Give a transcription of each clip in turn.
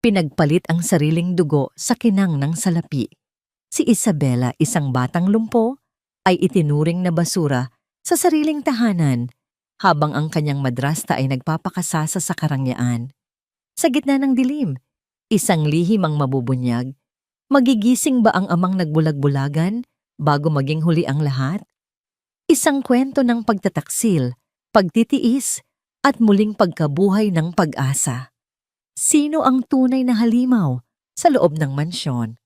Pinagpalit ang sariling dugo sa kinang ng salapi. Si Isabela, isang batang lumpo, ay itinuring na basura sa sariling tahanan habang ang kanyang madrasta ay nagpapakasasa sa karangyaan. Sa gitna ng dilim, isang lihim ang mabubunyag. Magigising ba ang amang nagbulag-bulagan bago maging huli ang lahat? Isang kwento ng pagtataksil, pagtitiis, at muling pagkabuhay ng pag-asa. Sino ang tunay na halimaw sa loob ng mansyon?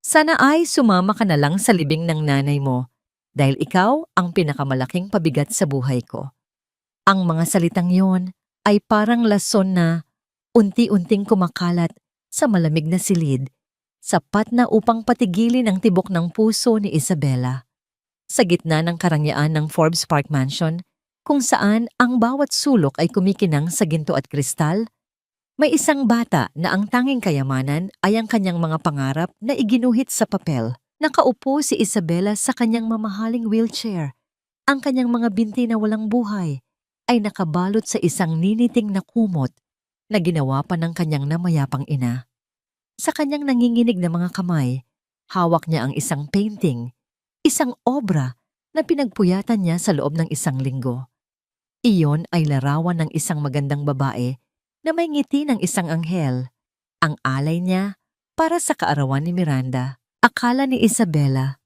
Sana ay sumama ka na lang sa libing ng nanay mo dahil ikaw ang pinakamalaking pabigat sa buhay ko. Ang mga salitang yon ay parang lason na unti-unting kumakalat sa malamig na silid, sapat na upang patigilin ang tibok ng puso ni Isabela. Sa gitna ng karangyaan ng Forbes Park Mansion, kung saan ang bawat sulok ay kumikinang sa ginto at kristal, may isang bata na ang tanging kayamanan ay ang kanyang mga pangarap na iginuhit sa papel. Nakaupo si Isabela sa kanyang mamahaling wheelchair. Ang kanyang mga binti na walang buhay ay nakabalot sa isang niniting na kumot na ginawa pa ng kanyang namayapang ina. Sa kanyang nanginginig na mga kamay, hawak niya ang isang painting, isang obra na pinagpuyatan niya sa loob ng isang linggo. Iyon ay larawan ng isang magandang babae na may ngiti ng isang anghel. Ang alay niya para sa kaarawan ni Miranda. Akala ni Isabela,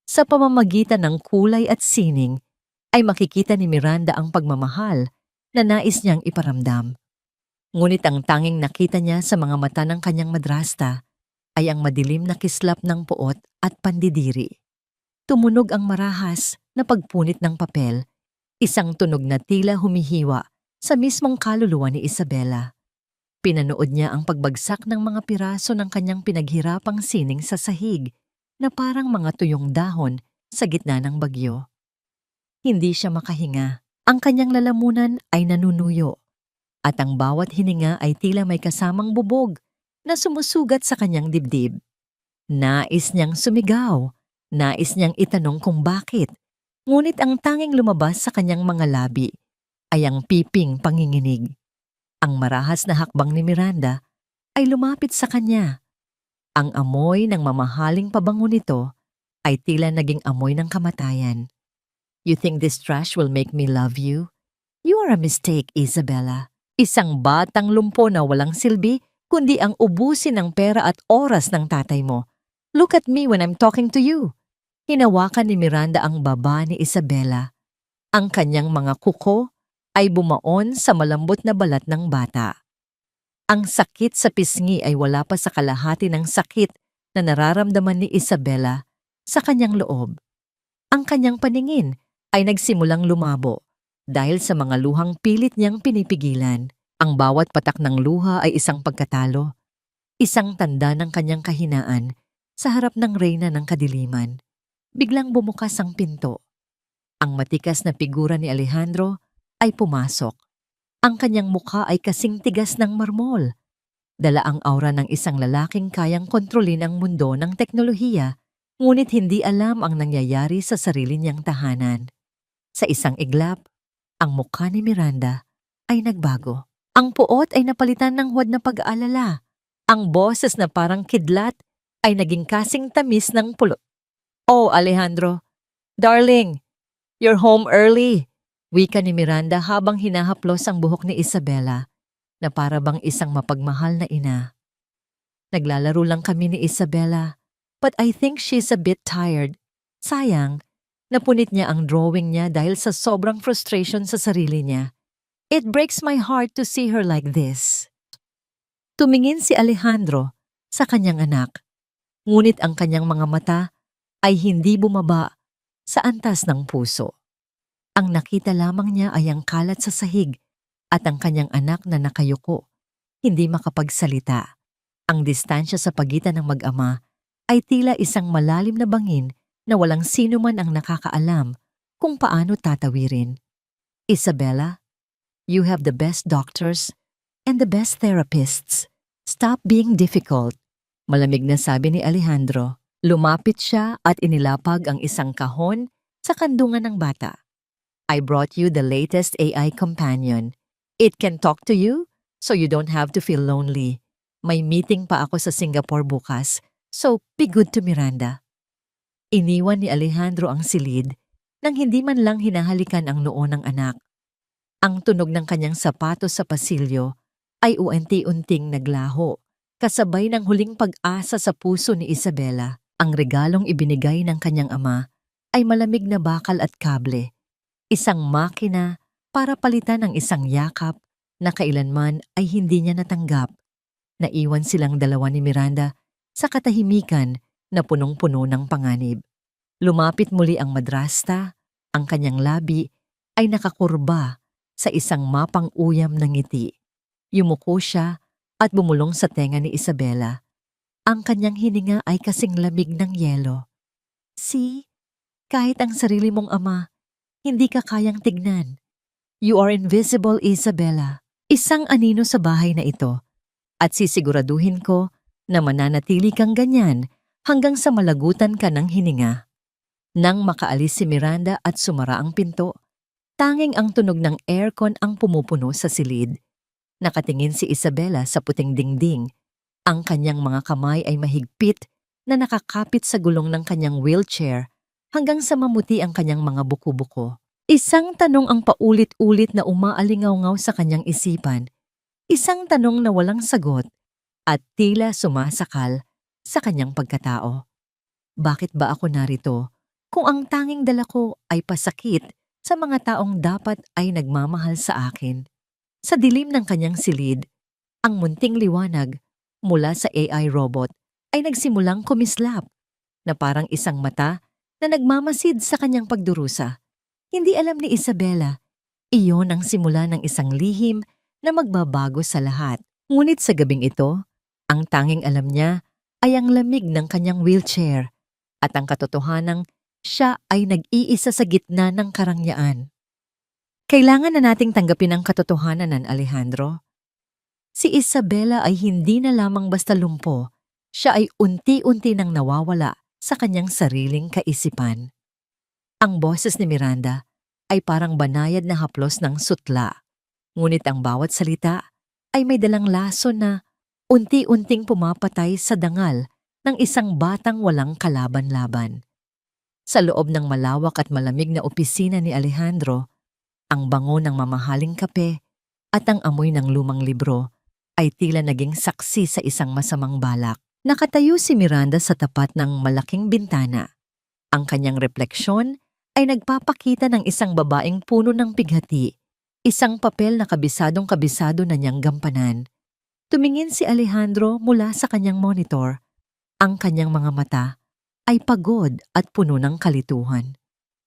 sa pamamagitan ng kulay at sining, ay makikita ni Miranda ang pagmamahal na nais niyang iparamdam. Ngunit ang tanging nakita niya sa mga mata ng kanyang madrasta ay ang madilim na kislap ng puot at pandidiri. Tumunog ang marahas na pagpunit ng papel, isang tunog na tila humihiwa sa mismong kaluluwa ni Isabela. Pinanood niya ang pagbagsak ng mga piraso ng kanyang pinaghirapang sining sa sahig na parang mga tuyong dahon sa gitna ng bagyo. Hindi siya makahinga. Ang kanyang lalamunan ay nanunuyo at ang bawat hininga ay tila may kasamang bubog na sumusugat sa kanyang dibdib. Nais niyang sumigaw, nais niyang itanong kung bakit, ngunit ang tanging lumabas sa kanyang mga labi ay ang piping panginginig. Ang marahas na hakbang ni Miranda ay lumapit sa kanya. Ang amoy ng mamahaling pabango nito ay tila naging amoy ng kamatayan. You think this trash will make me love you? You are a mistake, Isabela. Isang batang lumpo na walang silbi kundi ang ubusin ng pera at oras ng tatay mo. Look at me when I'm talking to you. Hinawakan ni Miranda ang baba ni Isabela. Ang kanyang mga kuko ay bumaon sa malambot na balat ng bata. Ang sakit sa pisngi ay wala pa sa kalahati ng sakit na nararamdaman ni Isabela sa kanyang loob. Ang kanyang paningin ay nagsimulang lumabo dahil sa mga luhang pilit niyang pinipigilan. Ang bawat patak ng luha ay isang pagkatalo, isang tanda ng kanyang kahinaan sa harap ng reyna ng kadiliman. Biglang bumukas ang pinto. Ang matikas na figura ni Alejandro ay pumasok. Ang kanyang mukha ay kasing tigas ng marmol. Dala ang aura ng isang lalaking kayang kontrolin ang mundo ng teknolohiya, ngunit hindi alam ang nangyayari sa sarili niyang tahanan. Sa isang iglap, ang mukha ni Miranda ay nagbago. Ang puot ay napalitan ng huwad na pag-aalala. Ang boses na parang kidlat ay naging kasing tamis ng pulot. Oh, Alejandro, darling, you're home early. Wika ni Miranda habang hinahaplos ang buhok ni Isabela na para bang isang mapagmahal na ina. Naglalaro lang kami ni Isabela, but I think she's a bit tired. Sayang, napunit niya ang drawing niya dahil sa sobrang frustration sa sarili niya. It breaks my heart to see her like this. Tumingin si Alejandro sa kanyang anak, ngunit ang kanyang mga mata ay hindi bumaba sa antas ng puso. Ang nakita lamang niya ay ang kalat sa sahig at ang kanyang anak na nakayuko, hindi makapagsalita. Ang distansya sa pagitan ng mag-ama ay tila isang malalim na bangin na walang sino man ang nakakaalam kung paano tatawirin. Isabela, you have the best doctors and the best therapists. Stop being difficult. Malamig na sabi ni Alejandro. Lumapit siya at inilapag ang isang kahon sa kandungan ng bata. I brought you the latest AI companion. It can talk to you, So you don't have to feel lonely. May meeting pa ako sa Singapore bukas, so be good to Miranda. Iniwan ni Alejandro ang silid nang hindi man lang hinahalikan ang noo ng anak. Ang tunog ng kanyang sapatos sa pasilyo ay unti-unting naglaho, kasabay ng huling pag-asa sa puso ni Isabela. Ang regalong ibinigay ng kanyang ama ay malamig na bakal at kable, isang makina para palitan ng isang yakap na kailanman ay hindi niya natanggap. Naiwan silang dalawa ni Miranda sa katahimikan na punong-puno ng panganib. Lumapit muli ang madrasta, ang kanyang labi ay nakakurba sa isang mapang-uyam na ngiti. Yumuko siya at bumulong sa tenga ni Isabela. Ang kanyang hininga ay kasing lamig ng yelo. See, kahit ang sarili mong ama, hindi ka kayang tignan. You are invisible, Isabela. Isang anino sa bahay na ito. At sisiguraduhin ko na mananatili kang ganyan hanggang sa malagutan ka ng hininga. Nang makaalis si Miranda at sumara ang pinto, tanging ang tunog ng aircon ang pumupuno sa silid. Nakatingin si Isabela sa puting dingding. Ang kanyang mga kamay ay mahigpit na nakakapit sa gulong ng kanyang wheelchair hanggang sa mamuti ang kanyang mga buko-buko. Isang tanong ang paulit-ulit na umaalingaw-ngaw sa kanyang isipan. Isang tanong na walang sagot at tila sumasakal sa kanyang pagkatao. Bakit ba ako narito kung ang tanging dala ko ay pasakit sa mga taong dapat ay nagmamahal sa akin? Sa dilim ng kanyang silid, ang munting liwanag mula sa AI robot ay nagsimulang kumislap na parang isang mata na nagmamasid sa kanyang pagdurusa. Hindi alam ni Isabela, iyon ang simula ng isang lihim na magbabago sa lahat. Ngunit sa gabing ito, ang tanging alam niya ay ang lamig ng kanyang wheelchair at ang katotohanang siya ay nag-iisa sa gitna ng karangyaan. Kailangan na nating tanggapin ang katotohanan ng Alejandro. Si Isabela ay hindi na lamang basta lumpo, siya ay unti-unti nang nawawala sa kanyang sariling kaisipan. Ang boses ni Miranda ay parang banayad na haplos ng sutla, ngunit ang bawat salita ay may dalang lason na unti-unting pumapatay sa dangal ng isang batang walang kalaban-laban. Sa loob ng malawak at malamig na opisina ni Alejandro, ang bango ng mamahaling kape at ang amoy ng lumang libro ay tila naging saksi sa isang masamang balak. Nakatayo si Miranda sa tapat ng malaking bintana. Ang kanyang refleksyon ay nagpapakita ng isang babaeng puno ng pighati, isang papel na kabisadong-kabisado na niyang gampanan. Tumingin si Alejandro mula sa kanyang monitor. Ang kanyang mga mata ay pagod at puno ng kalituhan.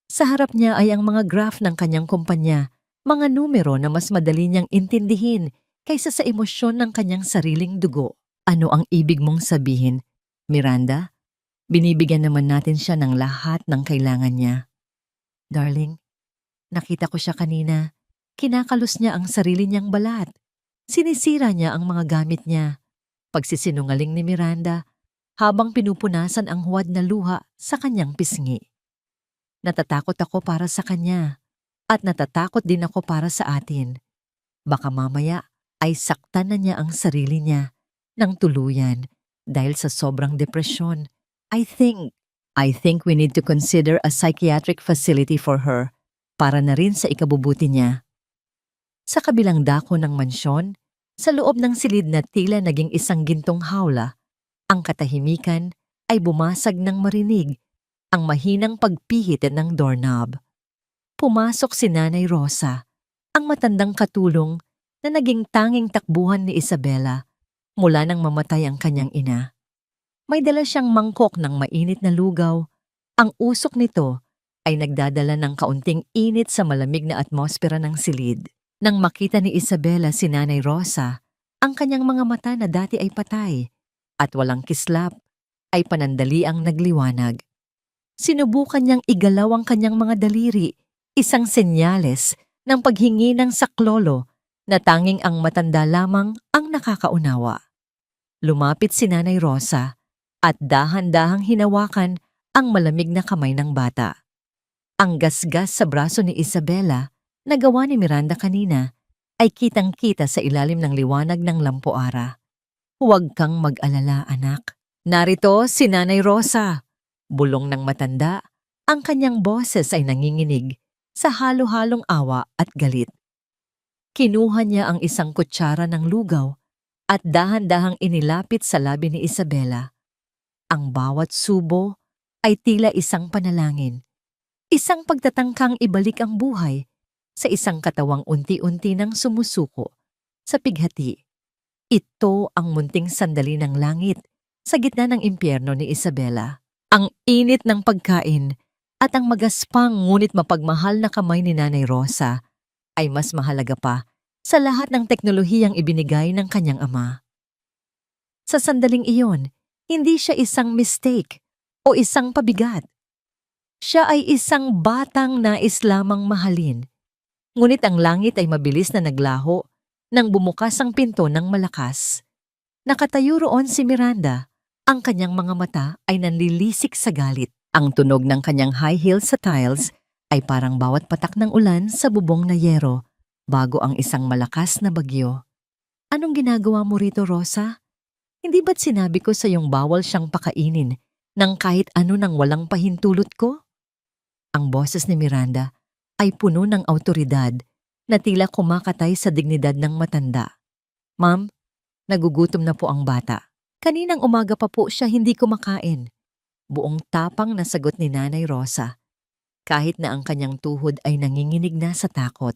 Sa harap niya ay ang mga graph ng kanyang kumpanya, mga numero na mas madali niyang intindihin kaysa sa emosyon ng kanyang sariling dugo. Ano ang ibig mong sabihin, Miranda? Binibigyan naman natin siya ng lahat ng kailangan niya. Darling, nakita ko siya kanina. Kinakalos niya ang sarili niyang balat. Sinisira niya ang mga gamit niya. Pagsisinungaling ni Miranda habang pinupunasan ang huwad na luha sa kanyang pisngi. Natatakot ako para sa kanya at natatakot din ako para sa atin. Baka mamaya ay saktan na niya ang sarili niya ng tuluyan dahil sa sobrang depresyon. I think we need to consider a psychiatric facility for her para na rin sa ikabubuti niya. Sa kabilang dako ng mansyon, sa loob ng silid na tila naging isang gintong hawla, ang katahimikan ay bumasag ng marinig ang mahinang pagpihit ng doorknob. Pumasok si Nanay Rosa, ang matandang katulong na naging tanging takbuhan ni Isabela mula nang mamatay ang kanyang ina. May dala siyang mangkok ng mainit na lugaw. Ang usok nito ay nagdadala ng kaunting init sa malamig na atmosfera ng silid. Nang makita ni Isabela si Nanay Rosa, ang kanyang mga mata na dati ay patay at walang kislap ay panandaliang nagliwanag. Sinubukan niyang igalaw ang kanyang mga daliri, isang senyales ng paghingi ng saklolo na tanging ang matanda lamang ang nakakaunawa. Lumapit si Nanay Rosa at dahan-dahang hinawakan ang malamig na kamay ng bata. Ang gasgas sa braso ni Isabela na gawa ni Miranda kanina ay kitang-kita sa ilalim ng liwanag ng lampuara. Huwag kang mag-alala, anak. Narito si Nanay Rosa. Bulong ng matanda, ang kanyang boses ay nanginginig sa halo-halong awa at galit. Kinuha niya ang isang kutsara ng lugaw at dahan-dahang inilapit sa labi ni Isabela. Ang bawat subo ay tila isang panalangin, isang pagtatangkang ibalik ang buhay sa isang katawang unti-unti nang sumusuko sa pighati. Ito ang munting sandali ng langit sa gitna ng impyerno ni Isabela. Ang init ng pagkain at ang magaspang ngunit mapagmahal na kamay ni Nanay Rosa ay mas mahalaga pa sa lahat ng teknolohiyang ibinigay ng kanyang ama. Sa sandaling iyon, hindi siya isang mistake o isang pabigat. Siya ay isang batang nais lamang mahalin. Ngunit ang langit ay mabilis na naglaho nang bumukas ang pinto ng malakas. Nakatayo roon si Miranda. Ang kanyang mga mata ay nanlilisik sa galit. Ang tunog ng kanyang high heels sa tiles ay parang bawat patak ng ulan sa bubong na yero bago ang isang malakas na bagyo. Anong ginagawa mo rito, Rosa? Hindi ba't sinabi ko sa iyong bawal siyang pakainin ng kahit ano nang walang pahintulot ko? Ang boses ni Miranda ay puno ng awtoridad na tila kumakatay sa dignidad ng matanda. Ma'am, nagugutom na po ang bata. Kaninang umaga pa po siya hindi kumakain. Buong tapang na sagot ni Nanay Rosa. Kahit na ang kanyang tuhod ay nanginginig na sa takot.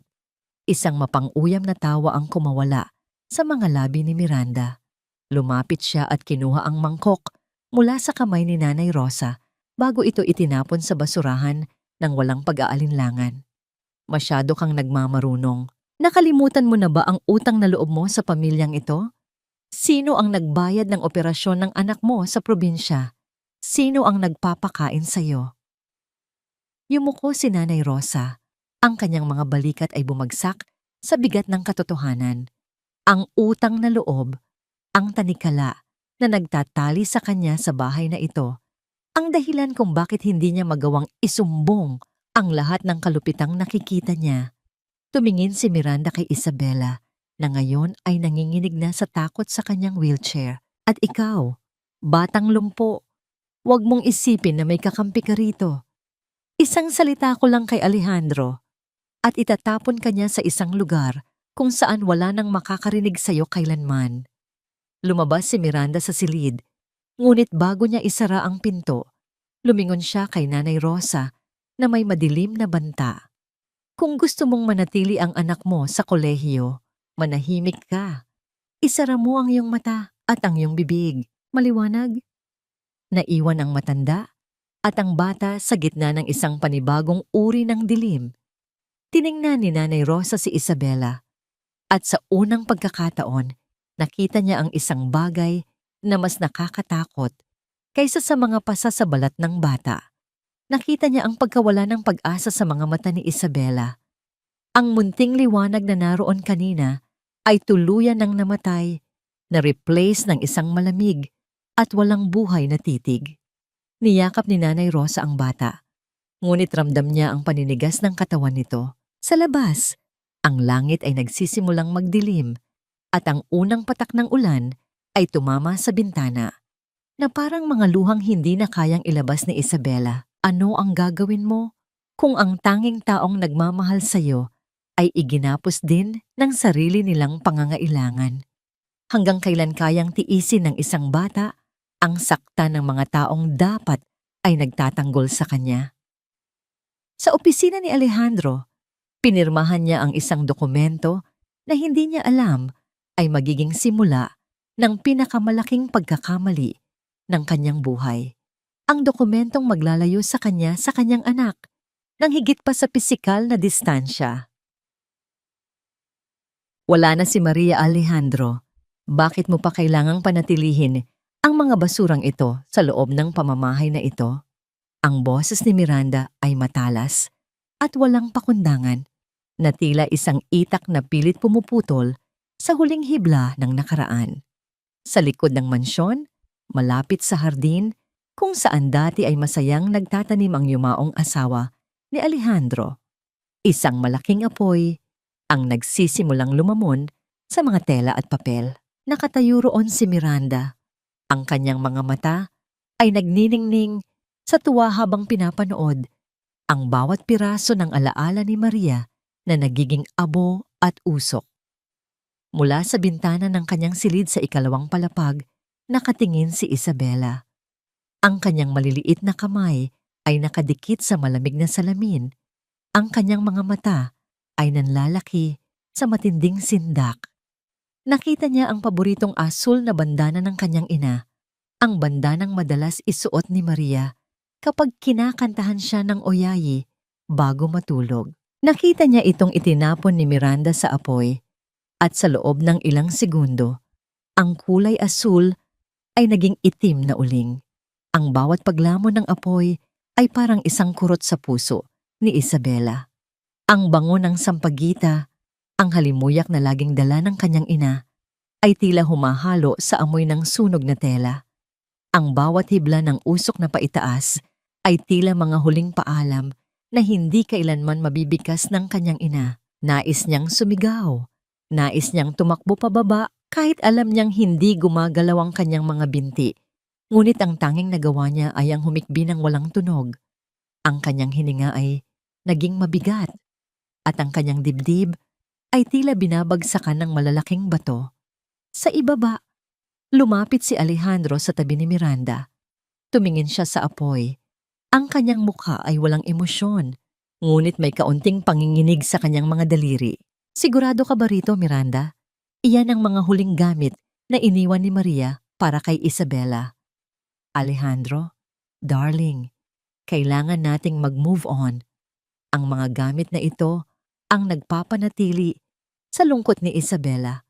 Isang mapang-uyam na tawa ang kumawala sa mga labi ni Miranda. Lumapit siya at kinuha ang mangkok mula sa kamay ni Nanay Rosa bago ito itinapon sa basurahan ng walang pag-aalinlangan. Masyado kang nagmamarunong. Nakalimutan mo na ba ang utang na loob mo sa pamilyang ito? Sino ang nagbayad ng operasyon ng anak mo sa probinsya? Sino ang nagpapakain sa iyo? Yumuko si Nanay Rosa. Ang kanyang mga balikat ay bumagsak sa bigat ng katotohanan. Ang utang na loob, ang tanikala na nagtatali sa kanya sa bahay na ito, ang dahilan kung bakit hindi niya magawang isumbong ang lahat ng kalupitang nakikita niya. Tumingin si Miranda kay Isabela na ngayon ay nanginginig na sa takot sa kanyang wheelchair. At ikaw, batang lumpo, huwag mong isipin na may kakampi ka rito. Isang salita ko lang kay Alejandro at itatapon ka niya sa isang lugar kung saan wala nang makakarinig sa'yo kailanman. Lumabas si Miranda sa silid, ngunit bago niya isara ang pinto, lumingon siya kay Nanay Rosa na may madilim na banta. Kung gusto mong manatili ang anak mo sa kolehiyo, manahimik ka. Isara mo ang iyong mata at ang iyong bibig. Maliwanag? Naiwan ang matanda at ang bata sa gitna ng isang panibagong uri ng dilim. Tiningnan ni Nanay Rosa si Isabela at sa unang pagkakataon, nakita niya ang isang bagay na mas nakakatakot kaysa sa mga pasasabalat ng bata. Nakita niya ang pagkawala ng pag-asa sa mga mata ni Isabela. Ang munting liwanag na naroon kanina ay tuluyan ng namatay, na-replace ng isang malamig at walang buhay na titig. Niyakap ni Nanay Rosa ang bata, ngunit ramdam niya ang paninigas ng katawan nito. Sa labas, ang langit ay nagsisimulang magdilim at ang unang patak ng ulan ay tumama sa bintana na parang mga luhang hindi na kayang ilabas ni Isabela. Ano ang gagawin mo kung ang tanging taong nagmamahal sa'yo ay iginapos din ng sarili nilang pangangailangan? Hanggang kailan kayang tiisin ng isang bata ang sakta ng mga taong dapat ay nagtatanggol sa kanya? Sa opisina ni Alejandro, pinirmahan niya ang isang dokumento na hindi niya alam ay magiging simula ng pinakamalaking pagkakamali ng kanyang buhay. Ang dokumentong maglalayo sa kanya sa kanyang anak, nang higit pa sa pisikal na distansya. Wala na si Maria Alejandro. Bakit mo pa kailangang panatilihin ang mga basurang ito sa loob ng pamamahay na ito? Ang boses ni Miranda ay matalas at walang pakundangan, na tila isang itak na pilit pumuputol sa huling hibla ng nakaraan. Sa likod ng mansyon, malapit sa hardin, kung saan dati ay masayang nagtatanim ang yumaong asawa ni Alejandro. Isang malaking apoy, ang nagsisimulang lumamon sa mga tela at papel. Nakatayo roon si Miranda. Ang kanyang mga mata ay nagniningning sa tuwa habang pinapanood ang bawat piraso ng alaala ni Maria na nagiging abo at usok. Mula sa bintana ng kanyang silid sa ikalawang palapag, nakatingin si Isabela. Ang kanyang maliliit na kamay ay nakadikit sa malamig na salamin. Ang kanyang mga mata ay nanlalaki sa matinding sindak. Nakita niya ang paboritong asul na bandana ng kanyang ina, ang bandanang madalas isuot ni Maria kapag kinakantahan siya ng oyayi bago matulog. Nakita niya itong itinapon ni Miranda sa apoy at sa loob ng ilang segundo, ang kulay asul ay naging itim na uling. Ang bawat paglamon ng apoy ay parang isang kurot sa puso ni Isabela. Ang bango ng sampagita, ang halimuyak na laging dala ng kanyang ina, ay tila humahalo sa amoy ng sunog na tela. Ang bawat hibla ng usok na paitaas ay tila mga huling paalam na hindi kailanman mabibigkas ng kanyang ina. Nais niyang sumigaw. Nais niyang tumakbo pababa kahit alam niyang hindi gumagalaw ang kanyang mga binti. Ngunit ang tanging nagawa niya ay ang humikbi ng walang tunog. Ang kanyang hininga ay naging mabigat at ang kanyang dibdib ay tila binabagsakan ng malalaking bato. Sa ibaba, lumapit si Alejandro sa tabi ni Miranda. Tumingin siya sa apoy. Ang kanyang mukha ay walang emosyon, ngunit may kaunting panginginig sa kanyang mga daliri. Sigurado ka ba rito, Miranda? Iyan ang mga huling gamit na iniwan ni Maria para kay Isabela. Alejandro, darling, kailangan nating mag-move on. Ang mga gamit na ito ang nagpapanatili sa lungkot ni Isabela.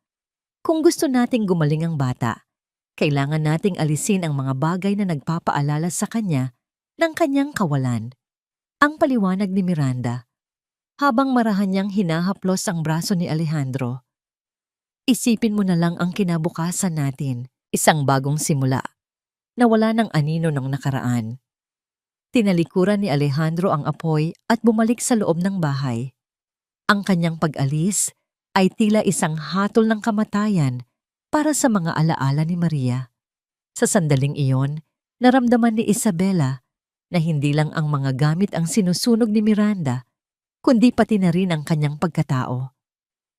Kung gusto nating gumaling ang bata, kailangan nating alisin ang mga bagay na nagpapaalala sa kanya ng kanyang kawalan. Ang paliwanag ni Miranda, habang marahan niyang hinahaplos ang braso ni Alejandro. Isipin mo na lang ang kinabukasan natin, isang bagong simula, na wala ng anino ng nakaraan. Tinalikuran ni Alejandro ang apoy at bumalik sa loob ng bahay. Ang kanyang pag-alis ay tila isang hatol ng kamatayan para sa mga alaala ni Maria. Sa sandaling iyon, naramdaman ni Isabela na hindi lang ang mga gamit ang sinusunog ni Miranda, kundi pati na rin ang kanyang pagkatao.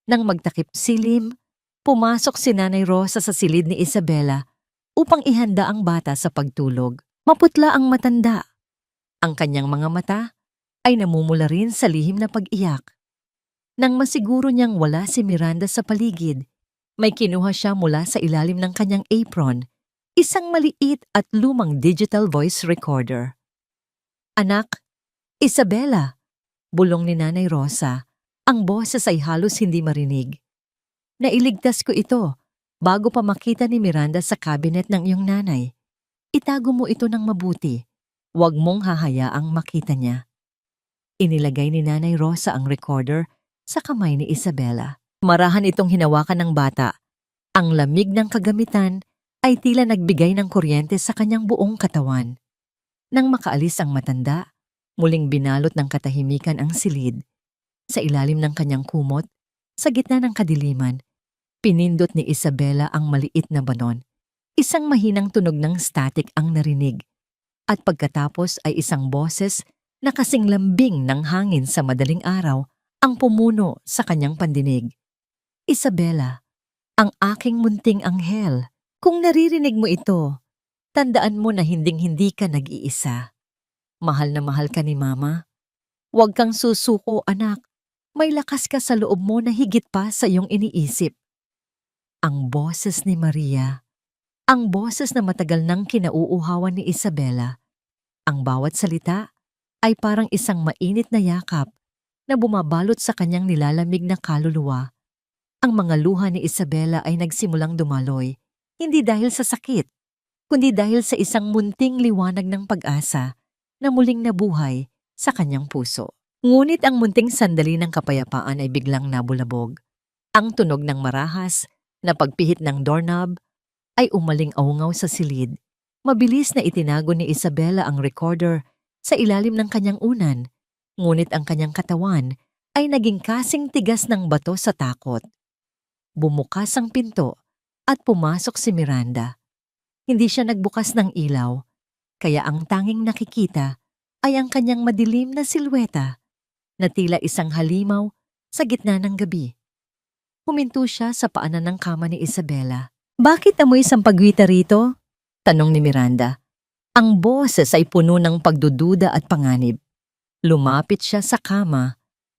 Nang magtakip silim, pumasok si Nanay Rosa sa silid ni Isabela upang ihanda ang bata sa pagtulog. Maputla ang matanda. Ang kanyang mga mata ay namumula rin sa lihim na pag-iyak. Nang masiguro niyang wala si Miranda sa paligid, may kinuha siya mula sa ilalim ng kanyang apron, isang maliit at lumang digital voice recorder. Anak, Isabela, bulong ni Nanay Rosa, ang boses ay halos hindi marinig. Nailigtas ko ito bago pa makita ni Miranda sa cabinet ng iyong nanay. Itago mo ito ng mabuti. Huwag mong hahayaang makita niya. Inilagay ni Nanay Rosa ang recorder sa kamay ni Isabela. Marahan itong hinawakan ng bata. Ang lamig ng kagamitan ay tila nagbigay ng kuryente sa kanyang buong katawan. Nang makaalis ang matanda, muling binalot ng katahimikan ang silid. Sa ilalim ng kanyang kumot, sa gitna ng kadiliman, pinindot ni Isabela ang maliit na banon. Isang mahinang tunog ng static ang narinig. At pagkatapos ay isang boses na kasing lambing ng hangin sa madaling araw ang pumuno sa kanyang pandinig. Isabela, ang aking munting anghel, kung naririnig mo ito, tandaan mo na hinding-hindi ka nag-iisa. Mahal na mahal ka ni Mama. Huwag kang susuko, anak. May lakas ka sa loob mo na higit pa sa iyong iniisip. Ang boses ni Maria, ang boses na matagal nang kinauuhawan ni Isabela. Ang bawat salita ay parang isang mainit na yakap na bumabalot sa kanyang nilalamig na kaluluwa. Ang mga luha ni Isabela ay nagsimulang dumaloy, hindi dahil sa sakit, kundi dahil sa isang munting liwanag ng pag-asa na muling nabuhay sa kanyang puso. Ngunit ang munting sandali ng kapayapaan ay biglang nabulabog. Ang tunog ng marahas na pagpihit ng doorknob ay umaling-aungaw sa silid. Mabilis na itinago ni Isabela ang recorder sa ilalim ng kanyang unan, ngunit ang kanyang katawan ay naging kasing tigas ng bato sa takot. Bumukas ang pinto at pumasok si Miranda. Hindi siya nagbukas ng ilaw, kaya ang tanging nakikita ay ang kanyang madilim na silweta na tila isang halimaw sa gitna ng gabi. Huminto siya sa paanan ng kama ni Isabela. "Bakit amoy sampagwita rito?" tanong ni Miranda. Ang boses ay puno ng pagdududa at panganib. Lumapit siya sa kama.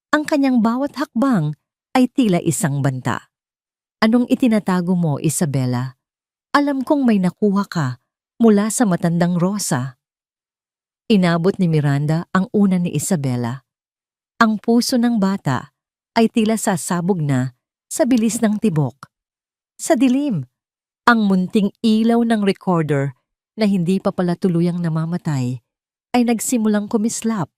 Ang kanyang bawat hakbang ay tila isang banta. "Anong itinatago mo, Isabela? Alam kong may nakuha ka mula sa matandang Rosa." Inabot ni Miranda ang una ni Isabela. Ang puso ng bata ay tila sasabog na sa bilis ng tibok. Sa dilim, ang munting ilaw ng recorder na hindi pa pala tuluyang namamatay ay nagsimulang kumislap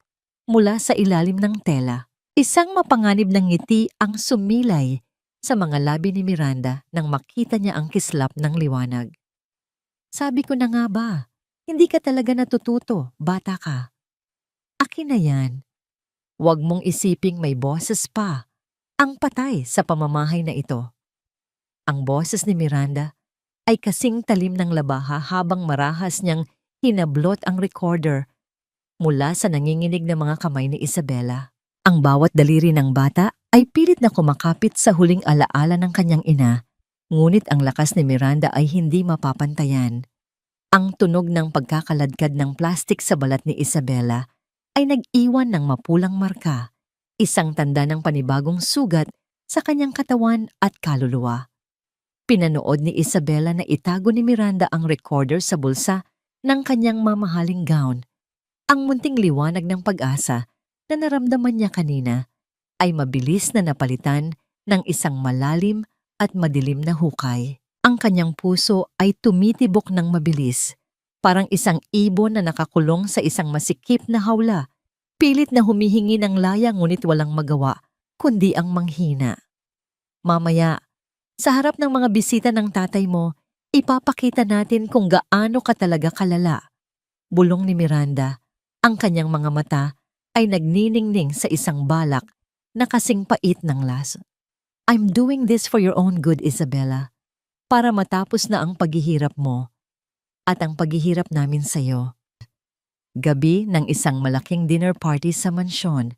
mula sa ilalim ng tela. Isang mapanganib ng ngiti ang sumilay sa mga labi ni Miranda nang makita niya ang kislap ng liwanag. "Sabi ko na nga ba, hindi ka talaga natututo, bata ka. Akin na yan. Huwag mong isiping may boses pa ang patay sa pamamahay na ito." Ang boses ni Miranda ay kasing talim ng labaha habang marahas niyang hinablot ang recorder mula sa nanginginig na mga kamay ni Isabela. Ang bawat daliri ng bata ay pilit na kumakapit sa huling alaala ng kanyang ina, ngunit ang lakas ni Miranda ay hindi mapapantayan. Ang tunog ng pagkakaladkad ng plastik sa balat ni Isabela ay nag-iwan ng mapulang marka, isang tanda ng panibagong sugat sa kanyang katawan at kaluluwa. Pinanood ni Isabela na itago ni Miranda ang recorder sa bulsa ng kanyang mamahaling gown. Ang munting liwanag ng pag-asa na naramdaman niya kanina ay mabilis na napalitan ng isang malalim at madilim na hukay. Ang kanyang puso ay tumitibok ng mabilis, parang isang ibon na nakakulong sa isang masikip na hawla. Pilit na humihingi ng laya ngunit walang magawa, kundi ang manghina. "Mamaya, sa harap ng mga bisita ng tatay mo, ipapakita natin kung gaano ka talaga kalala." Bulong ni Miranda. Ang kanyang mga mata ay nagniningning sa isang balak na kasing pait ng laso. "I'm doing this for your own good, Isabela, para matapos na ang paghihirap mo at ang paghihirap namin sa'yo." Gabi ng isang malaking dinner party sa mansyon.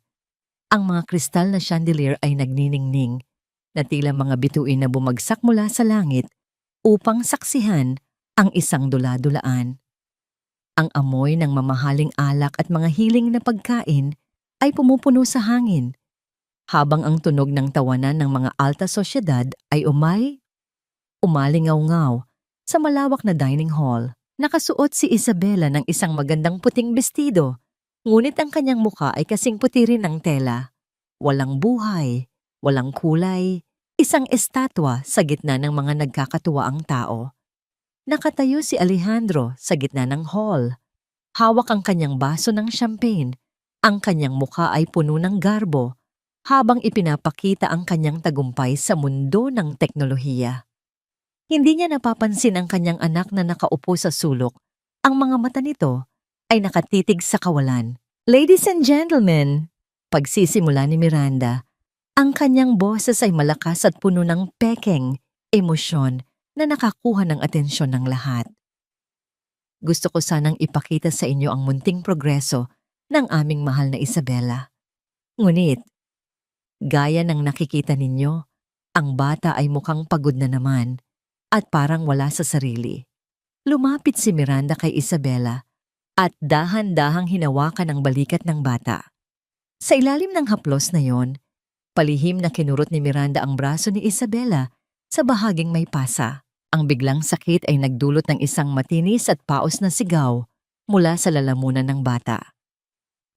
Ang mga kristal na chandelier ay nagniningning na tila mga bituin na bumagsak mula sa langit upang saksihan ang isang dula-dulaan. Ang amoy ng mamahaling alak at mga hiling na pagkain ay pumupuno sa hangin, habang ang tunog ng tawanan ng mga alta sosyedad ay umalingaw-ngaw sa malawak na dining hall. Nakasuot si Isabela ng isang magandang puting bestido, ngunit ang kanyang muka ay kasing puti rin ng tela. Walang buhay, walang kulay, isang estatwa sa gitna ng mga nagkakatuwaang tao. Nakatayo si Alejandro sa gitna ng hall. Hawak ang kanyang baso ng champagne. Ang kanyang muka ay puno ng garbo, habang ipinapakita ang kanyang tagumpay sa mundo ng teknolohiya. Hindi niya napapansin ang kanyang anak na nakaupo sa sulok. Ang mga mata nito ay nakatitig sa kawalan. "Ladies and gentlemen," pagsisimula ni Miranda, ang kanyang boses ay malakas at puno ng pekeng emosyon na nakakuha ng atensyon ng lahat. "Gusto ko sanang ipakita sa inyo ang munting progreso ng aming mahal na Isabela. Ngunit, gaya ng nakikita ninyo, ang bata ay mukhang pagod na naman at parang wala sa sarili." Lumapit si Miranda kay Isabela at dahan-dahang hinawakan ang balikat ng bata. Sa ilalim ng haplos na yon, palihim na kinurot ni Miranda ang braso ni Isabela sa bahaging may pasa. Ang biglang sakit ay nagdulot ng isang matinis at paos na sigaw mula sa lalamunan ng bata.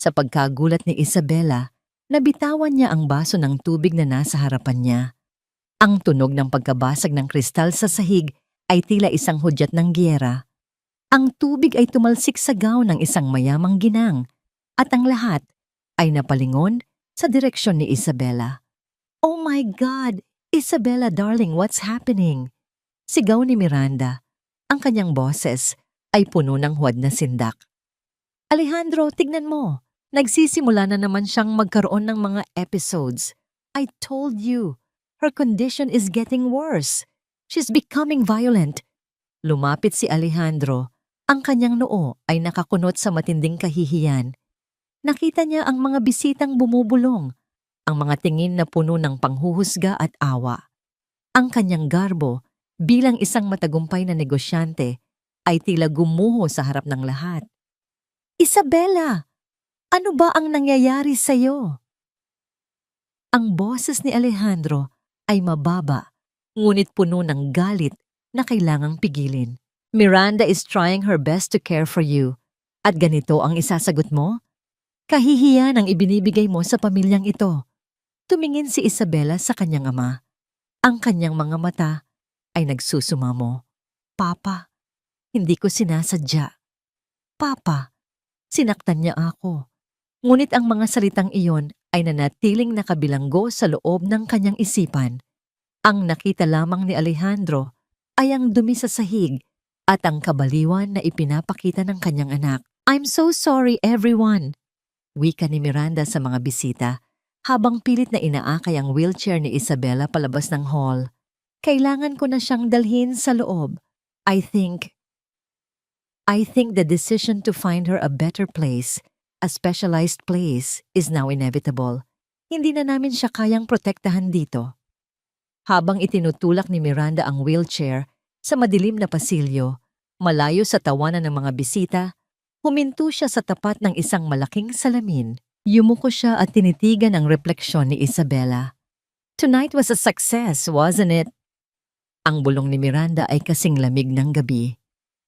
Sa pagkagulat ni Isabela, nabitawan niya ang baso ng tubig na nasa harapan niya. Ang tunog ng pagkabasag ng kristal sa sahig ay tila isang hudyat ng giyera. Ang tubig ay tumalsik sa gown ng isang mayamang ginang at ang lahat ay napalingon sa direksyon ni Isabela. "Oh my God! Isabela darling, what's happening?" Sigaw ni Miranda. Ang kanyang boses ay puno ng huwad na sindak. "Alejandro, tignan mo! Nagsisimula na naman siyang magkaroon ng mga episodes. I told you, her condition is getting worse. She's becoming violent. Lumapit si Alejandro. Ang kanyang noo ay nakakunot sa matinding kahihiyan. Nakita niya ang mga bisitang bumubulong, ang mga tingin na puno ng panghuhusga at awa. Ang kanyang garbo bilang isang matagumpay na negosyante ay tila gumuho sa harap ng lahat. Isabela! Ano ba ang nangyayari sa'yo? Ang boses ni Alejandro ay mababa, ngunit puno ng galit na kailangang pigilin. Miranda is trying her best to care for you. At ganito ang isasagot mo? Kahihiyan ang ibinibigay mo sa pamilyang ito. Tumingin si Isabela sa kanyang ama. Ang kanyang mga mata ay nagsusumamo. Papa, hindi ko sinasadya. Papa, sinaktan niya ako. Ngunit ang mga salitang iyon ay nanatiling nakabilanggo sa loob ng kanyang isipan. Ang nakita lamang ni Alejandro ay ang dumi sa sahig at ang kabaliwan na ipinapakita ng kanyang anak. I'm so sorry everyone, wika ni Miranda sa mga bisita habang pilit na inaakay ang wheelchair ni Isabela palabas ng hall. Kailangan ko na siyang dalhin sa loob. I think the decision to find her a better place, a specialized place, is now inevitable. Hindi na namin siya kayang protektahan dito. Habang itinutulak ni Miranda ang wheelchair sa madilim na pasilyo, malayo sa tawanan ng mga bisita, huminto siya sa tapat ng isang malaking salamin. Yumuko siya at tinitigan ang refleksyon ni Isabela. Tonight was a success, wasn't it? Ang bulong ni Miranda ay kasing lamig ng gabi.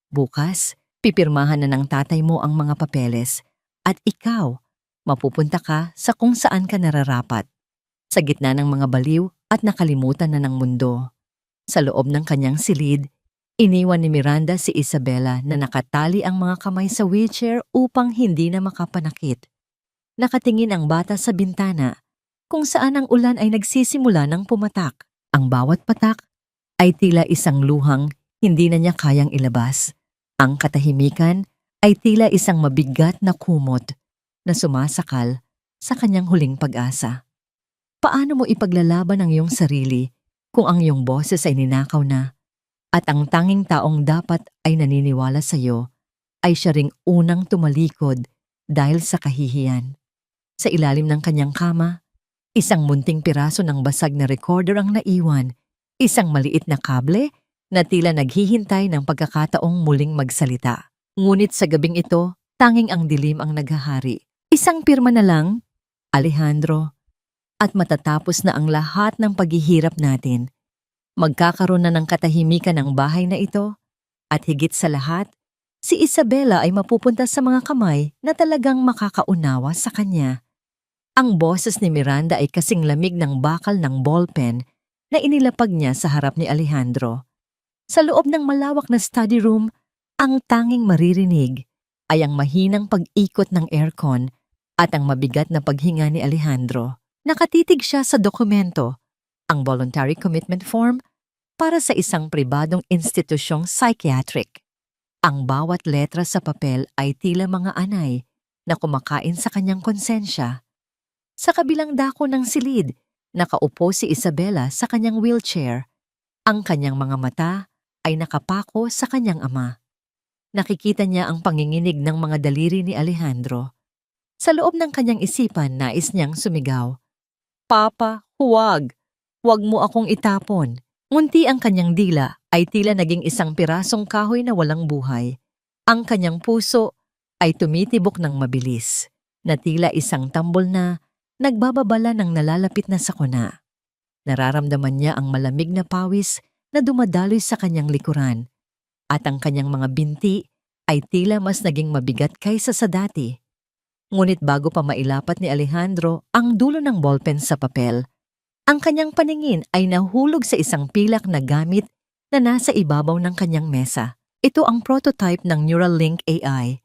Bukas, pipirmahan na ng tatay mo ang mga papeles at ikaw, mapupunta ka sa kung saan ka nararapat. Sa gitna ng mga baliw at nakalimutan na ng mundo. Sa loob ng kanyang silid, iniwan ni Miranda si Isabela na nakatali ang mga kamay sa wheelchair upang hindi na makapanakit. Nakatingin ang bata sa bintana kung saan ang ulan ay nagsisimula ng pumatak. Ang bawat patak ay tila isang luhang hindi na niya kayang ilabas. Ang katahimikan ay tila isang mabigat na kumot na sumasakal sa kanyang huling pag-asa. Paano mo ipaglalaban ang iyong sarili kung ang iyong boses ay ninakaw na at ang tanging taong dapat ay naniniwala sa iyo ay siya ring unang tumalikod dahil sa kahihiyan? Sa ilalim ng kanyang kama, isang munting piraso ng basag na recorder ang naiwan, isang maliit na kable na tila naghihintay ng pagkakataong muling magsalita. Ngunit sa gabing ito, tanging ang dilim ang naghahari. Isang pirma na lang, Alejandro, at matatapos na ang lahat ng paghihirap natin. Magkakaroon na ng katahimikan ang bahay na ito, at higit sa lahat, si Isabela ay mapupunta sa mga kamay na talagang makakaunawa sa kanya. Ang boses ni Miranda ay kasing lamig ng bakal ng ballpen na inilapag niya sa harap ni Alejandro. Sa loob ng malawak na study room, ang tanging maririnig ay ang mahinang pag-ikot ng aircon at ang mabigat na paghinga ni Alejandro. Nakatitig siya sa dokumento, ang voluntary commitment form para sa isang pribadong institusyong psychiatric. Ang bawat letra sa papel ay tila mga anay na kumakain sa kanyang konsensya. Sa kabilang dako ng silid, nakaupo si Isabela sa kanyang wheelchair. Ang kanyang mga mata ay nakapako sa kanyang ama. Nakikita niya ang panginginig ng mga daliri ni Alejandro. Sa loob ng kanyang isipan, nais niyang sumigaw. Papa, huwag! Huwag mo akong itapon. Ngunti ang kanyang dila ay tila naging isang pirasong kahoy na walang buhay. Ang kanyang puso ay tumitibok ng mabilis, na tila isang tambol na nagbababala ng nalalapit na sakuna. Nararamdaman niya ang malamig na pawis na dumadaloy sa kanyang likuran, at ang kanyang mga binti ay tila mas naging mabigat kaysa sa dati. Ngunit bago pa mailapat ni Alejandro ang dulo ng ballpen sa papel, ang kanyang paningin ay nahulog sa isang pilak na gamit na nasa ibabaw ng kanyang mesa. Ito ang prototype ng Neuralink AI,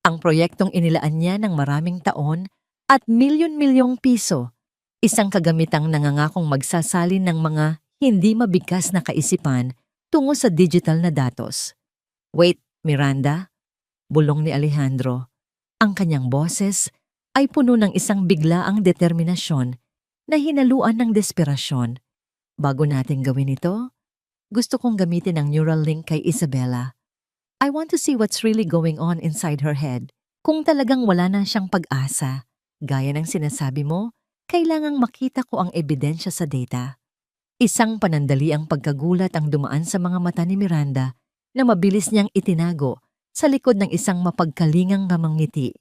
ang proyektong inilaan niya ng maraming taon at milyon-milyong piso, isang kagamitang nangangakong magsasalin ng mga hindi mabigkas na kaisipan tungo sa digital na datos. Wait, Miranda, bulong ni Alejandro. Ang kanyang boses ay puno ng isang biglaang determinasyon na hinaluan ng desperasyon. Bago natin gawin ito, gusto kong gamitin ang neural link kay Isabella. I want to see what's really going on inside her head. Kung talagang wala na siyang pag-asa, gaya ng sinasabi mo, kailangang makita ko ang ebidensya sa data. Isang panandaliang pagkagulat ang dumaan sa mga mata ni Miranda na mabilis niyang itinago sa likod ng isang mapagkalingang ngiti.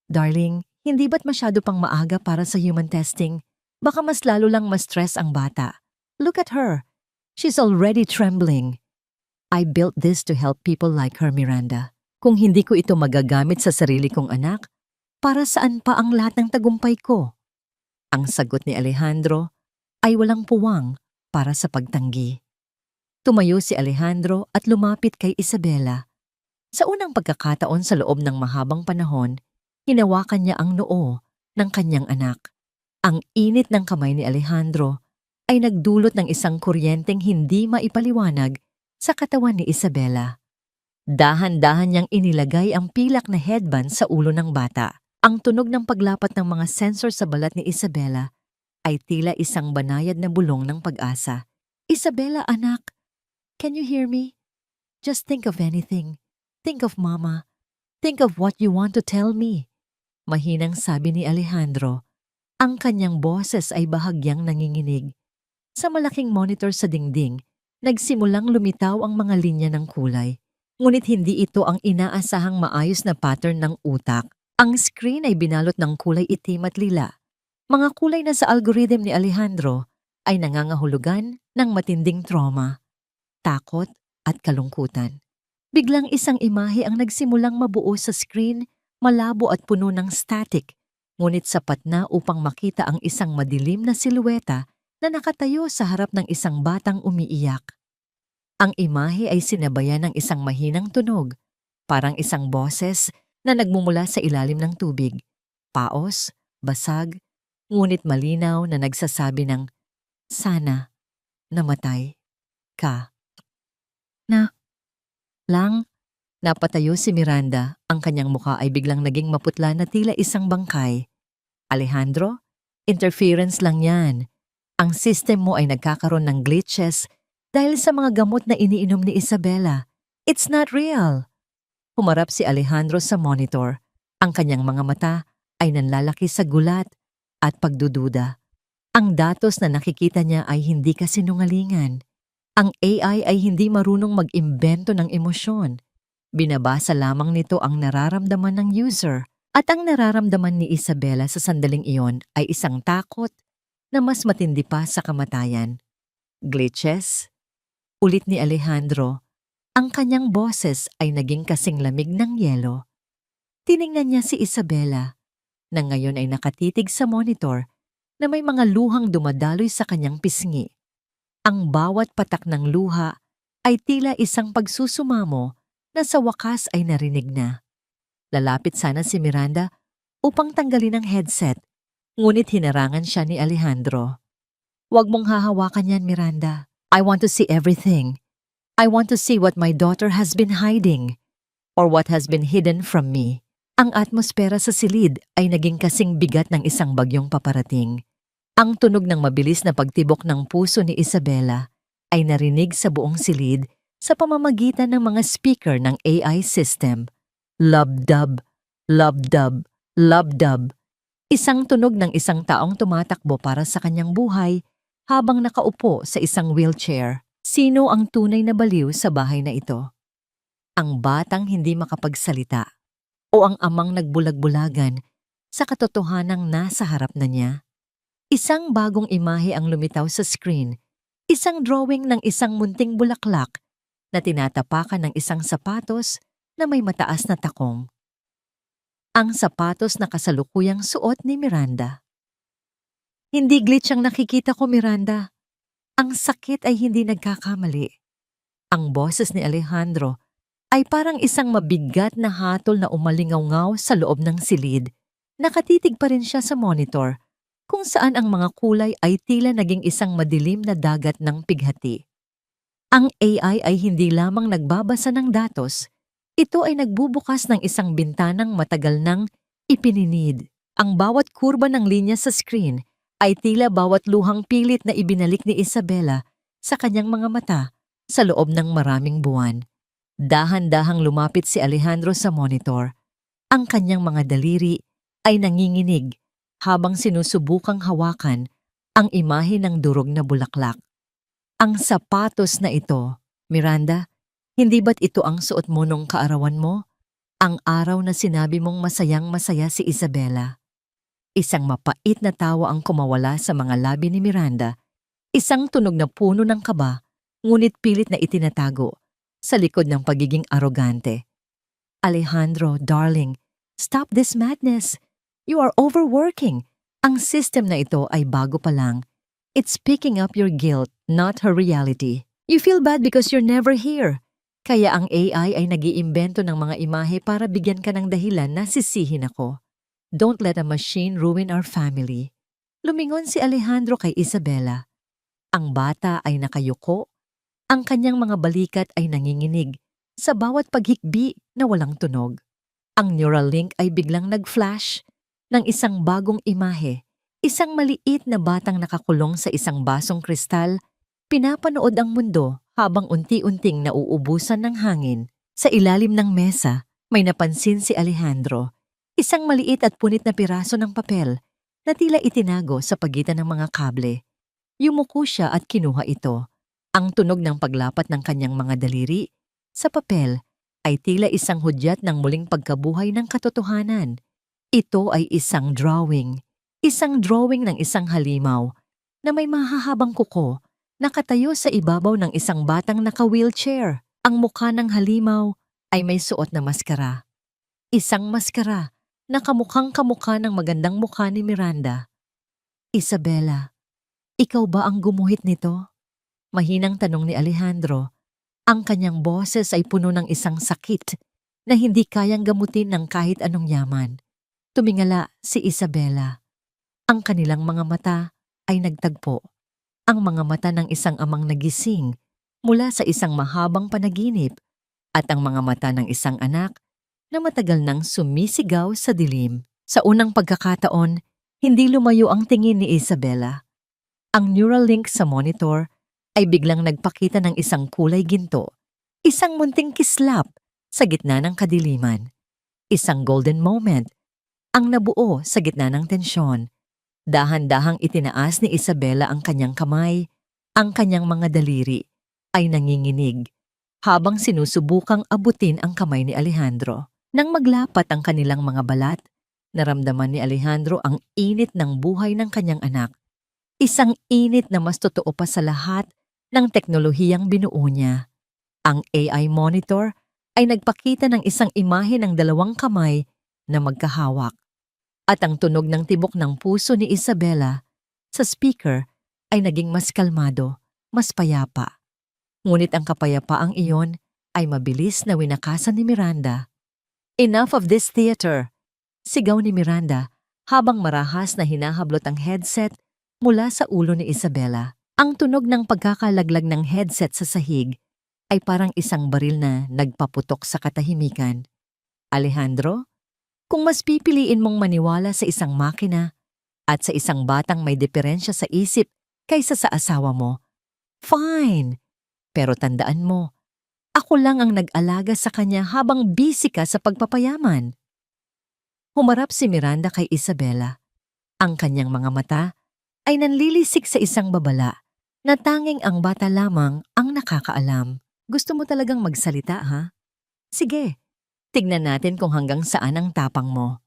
Darling, hindi ba't masyado pang maaga para sa human testing? Baka mas lalo lang ma-stress ang bata. Look at her. She's already trembling. I built this to help people like her, Miranda. Kung hindi ko ito magagamit sa sarili kong anak, para saan pa ang lahat ng tagumpay ko? Ang sagot ni Alejandro ay walang puwang para sa pagtanggi. Tumayo si Alejandro at lumapit kay Isabella. Sa unang pagkakataon sa loob ng mahabang panahon, hinawakan niya ang noo ng kanyang anak. Ang init ng kamay ni Alejandro ay nagdulot ng isang kuryenteng hindi maipaliwanag sa katawan ni Isabella. Dahan-dahan niyang inilagay ang pilak na headband sa ulo ng bata. Ang tunog ng paglapat ng mga sensor sa balat ni Isabella ay tila isang banayad na bulong ng pag-asa. Isabella, anak, can you hear me? Just think of anything. Think of Mama. Think of what you want to tell me. Mahinang sabi ni Alejandro. Ang kanyang boses ay bahagyang nanginginig. Sa malaking monitor sa dingding, nagsimulang lumitaw ang mga linya ng kulay. Ngunit hindi ito ang inaasahang maayos na pattern ng utak. Ang screen ay binalot ng kulay itim at lila. Mga kulay na sa algorithm ni Alejandro ay nangangahulugan ng matinding trauma, takot at kalungkutan. Biglang isang imahe ang nagsimulang mabuo sa screen, malabo at puno ng static, ngunit sapat na upang makita ang isang madilim na silueta na nakatayo sa harap ng isang batang umiiyak. Ang imahe ay sinabayan ng isang mahinang tunog, parang isang boses na nagmumula sa ilalim ng tubig. Paos, basag, ngunit malinaw na nagsasabi ng, sana, namatay, ka. Napatayo si Miranda, ang kanyang mukha ay biglang naging maputla na tila isang bangkay. Alejandro, interference lang yan. Ang system mo ay nagkakaroon ng glitches dahil sa mga gamot na iniinom ni Isabella. It's not real. Humarap si Alejandro sa monitor. Ang kanyang mga mata ay nanlalaki sa gulat at pagdududa. Ang datos na nakikita niya ay hindi kasinungalingan. Ang AI ay hindi marunong mag-imbento ng emosyon. Binabasa lamang nito ang nararamdaman ng user at ang nararamdaman ni Isabella sa sandaling iyon ay isang takot na mas matindi pa sa kamatayan. Glitches? Ulit ni Alejandro, ang kanyang boses ay naging kasing lamig ng yelo. Tiningnan niya si Isabella na ngayon ay nakatitig sa monitor na may mga luhang dumadaloy sa kanyang pisngi. Ang bawat patak ng luha ay tila isang pagsusumamo na sa wakas ay narinig na. Lalapit sana si Miranda upang tanggalin ang headset, ngunit hinarangan siya ni Alejandro. Huwag mong hahawakan yan, Miranda. I want to see everything. I want to see what my daughter has been hiding or what has been hidden from me. Ang atmosfera sa silid ay naging kasing bigat ng isang bagyong paparating. Ang tunog ng mabilis na pagtibok ng puso ni Isabella ay narinig sa buong silid sa pamamagitan ng mga speaker ng AI system. Lub-dub, lub-dub, lub-dub. Isang tunog ng isang taong tumatakbo para sa kanyang buhay habang nakaupo sa isang wheelchair. Sino ang tunay na baliw sa bahay na ito? Ang batang hindi makapagsalita o ang amang nagbulag-bulagan sa katotohanang nasa harap na niya? Isang bagong imahe ang lumitaw sa screen, isang drawing ng isang munting bulaklak na tinatapakan ng isang sapatos na may mataas na takong. Ang sapatos na kasalukuyang suot ni Miranda. Hindi glitch ang nakikita ko, Miranda. Ang sakit ay hindi nagkakamali. Ang boses ni Alejandro ay parang isang mabigat na hatol na umalingaw-ngaw sa loob ng silid. Nakatitig pa rin siya sa monitor kung saan ang mga kulay ay tila naging isang madilim na dagat ng pighati. Ang AI ay hindi lamang nagbabasa ng datos, ito ay nagbubukas ng isang bintanang matagal nang ipininid. Ang bawat kurba ng linya sa screen ay tila bawat luhang pilit na ibinalik ni Isabela sa kanyang mga mata sa loob ng maraming buwan. Dahan-dahang lumapit si Alejandro sa monitor. Ang kanyang mga daliri ay nanginginig habang sinusubukang hawakan ang imahe ng durog na bulaklak. Ang sapatos na ito, Miranda, hindi ba't ito ang suot mo nung kaarawan mo? Ang araw na sinabi mong masayang-masaya si Isabela. Isang mapait na tawa ang kumawala sa mga labi ni Miranda, isang tunog na puno ng kaba, ngunit pilit na itinatago sa likod ng pagiging arogante. Alejandro, darling, stop this madness. You are overworking. Ang system na ito ay bago pa lang. It's picking up your guilt, not her reality. You feel bad because you're never here. Kaya ang AI ay nag-iimbento ng mga imahe para bigyan ka ng dahilan na sisihin ako. Don't let a machine ruin our family. Lumingon si Alejandro kay Isabela. Ang bata ay nakayuko. Ang kanyang mga balikat ay nanginginig sa bawat paghikbi na walang tunog. Ang neural link ay biglang nag-flash ng isang bagong imahe. Isang maliit na batang nakakulong sa isang basong kristal, pinapanood ang mundo habang unti-unting nauubusan ng hangin. Sa ilalim ng mesa, may napansin si Alejandro. Isang maliit at punit na piraso ng papel na tila itinago sa pagitan ng mga kable. Yumuko siya at kinuha ito. Ang tunog ng paglapat ng kanyang mga daliri sa papel ay tila isang hudyat ng muling pagkabuhay ng katotohanan. Ito ay isang drawing ng isang halimaw na may mahahabang kuko nakatayo sa ibabaw ng isang batang naka-wheelchair. Ang mukha ng halimaw ay may suot na maskara. Isang maskara na kamukhang-kamukha ng magandang mukha ni Miranda. Isabela, ikaw ba ang gumuhit nito? Mahinang tanong ni Alejandro. Ang kanyang boses ay puno ng isang sakit na hindi kayang gamutin ng kahit anong yaman. Tumingala si Isabela. Ang kanilang mga mata ay nagtagpo. Ang mga mata ng isang amang nagising mula sa isang mahabang panaginip at ang mga mata ng isang anak na matagal nang sumisigaw sa dilim. Sa unang pagkakataon, hindi lumayo ang tingin ni Isabela. Ang neural link sa monitor ay biglang nagpakita ng isang kulay ginto, isang munting kislap sa gitna ng kadiliman. Isang golden moment ang nabuo sa gitna ng tensyon. Dahan-dahang itinaas ni Isabela ang kanyang kamay, ang kanyang mga daliri ay nanginginig habang sinusubukang abutin ang kamay ni Alejandro. Nang maglapat ang kanilang mga balat, naramdaman ni Alejandro ang init ng buhay ng kanyang anak. Isang init na mas totoo pa sa lahat ng teknolohiyang binuo niya. Ang AI monitor ay nagpakita ng isang imahe ng dalawang kamay na magkahawak. At ang tunog ng tibok ng puso ni Isabela sa speaker ay naging mas kalmado, mas payapa. Ngunit ang kapayapaang iyon ay mabilis na winakasan ni Miranda. Enough of this theater! Sigaw ni Miranda habang marahas na hinahablot ang headset mula sa ulo ni Isabela. Ang tunog ng pagkakalaglag ng headset sa sahig ay parang isang baril na nagpaputok sa katahimikan. Alejandro, kung mas pipiliin mong maniwala sa isang makina at sa isang batang may diferensya sa isip kaysa sa asawa mo, fine! Pero tandaan mo, ako lang ang nag-alaga sa kanya habang busy ka sa pagpapayaman. Humarap si Miranda kay Isabela. Ang kanyang mga mata ay nanlilisik sa isang babala na tanging ang bata lamang ang nakakaalam. Gusto mo talagang magsalita, ha? Sige, tignan natin kung hanggang saan ang tapang mo.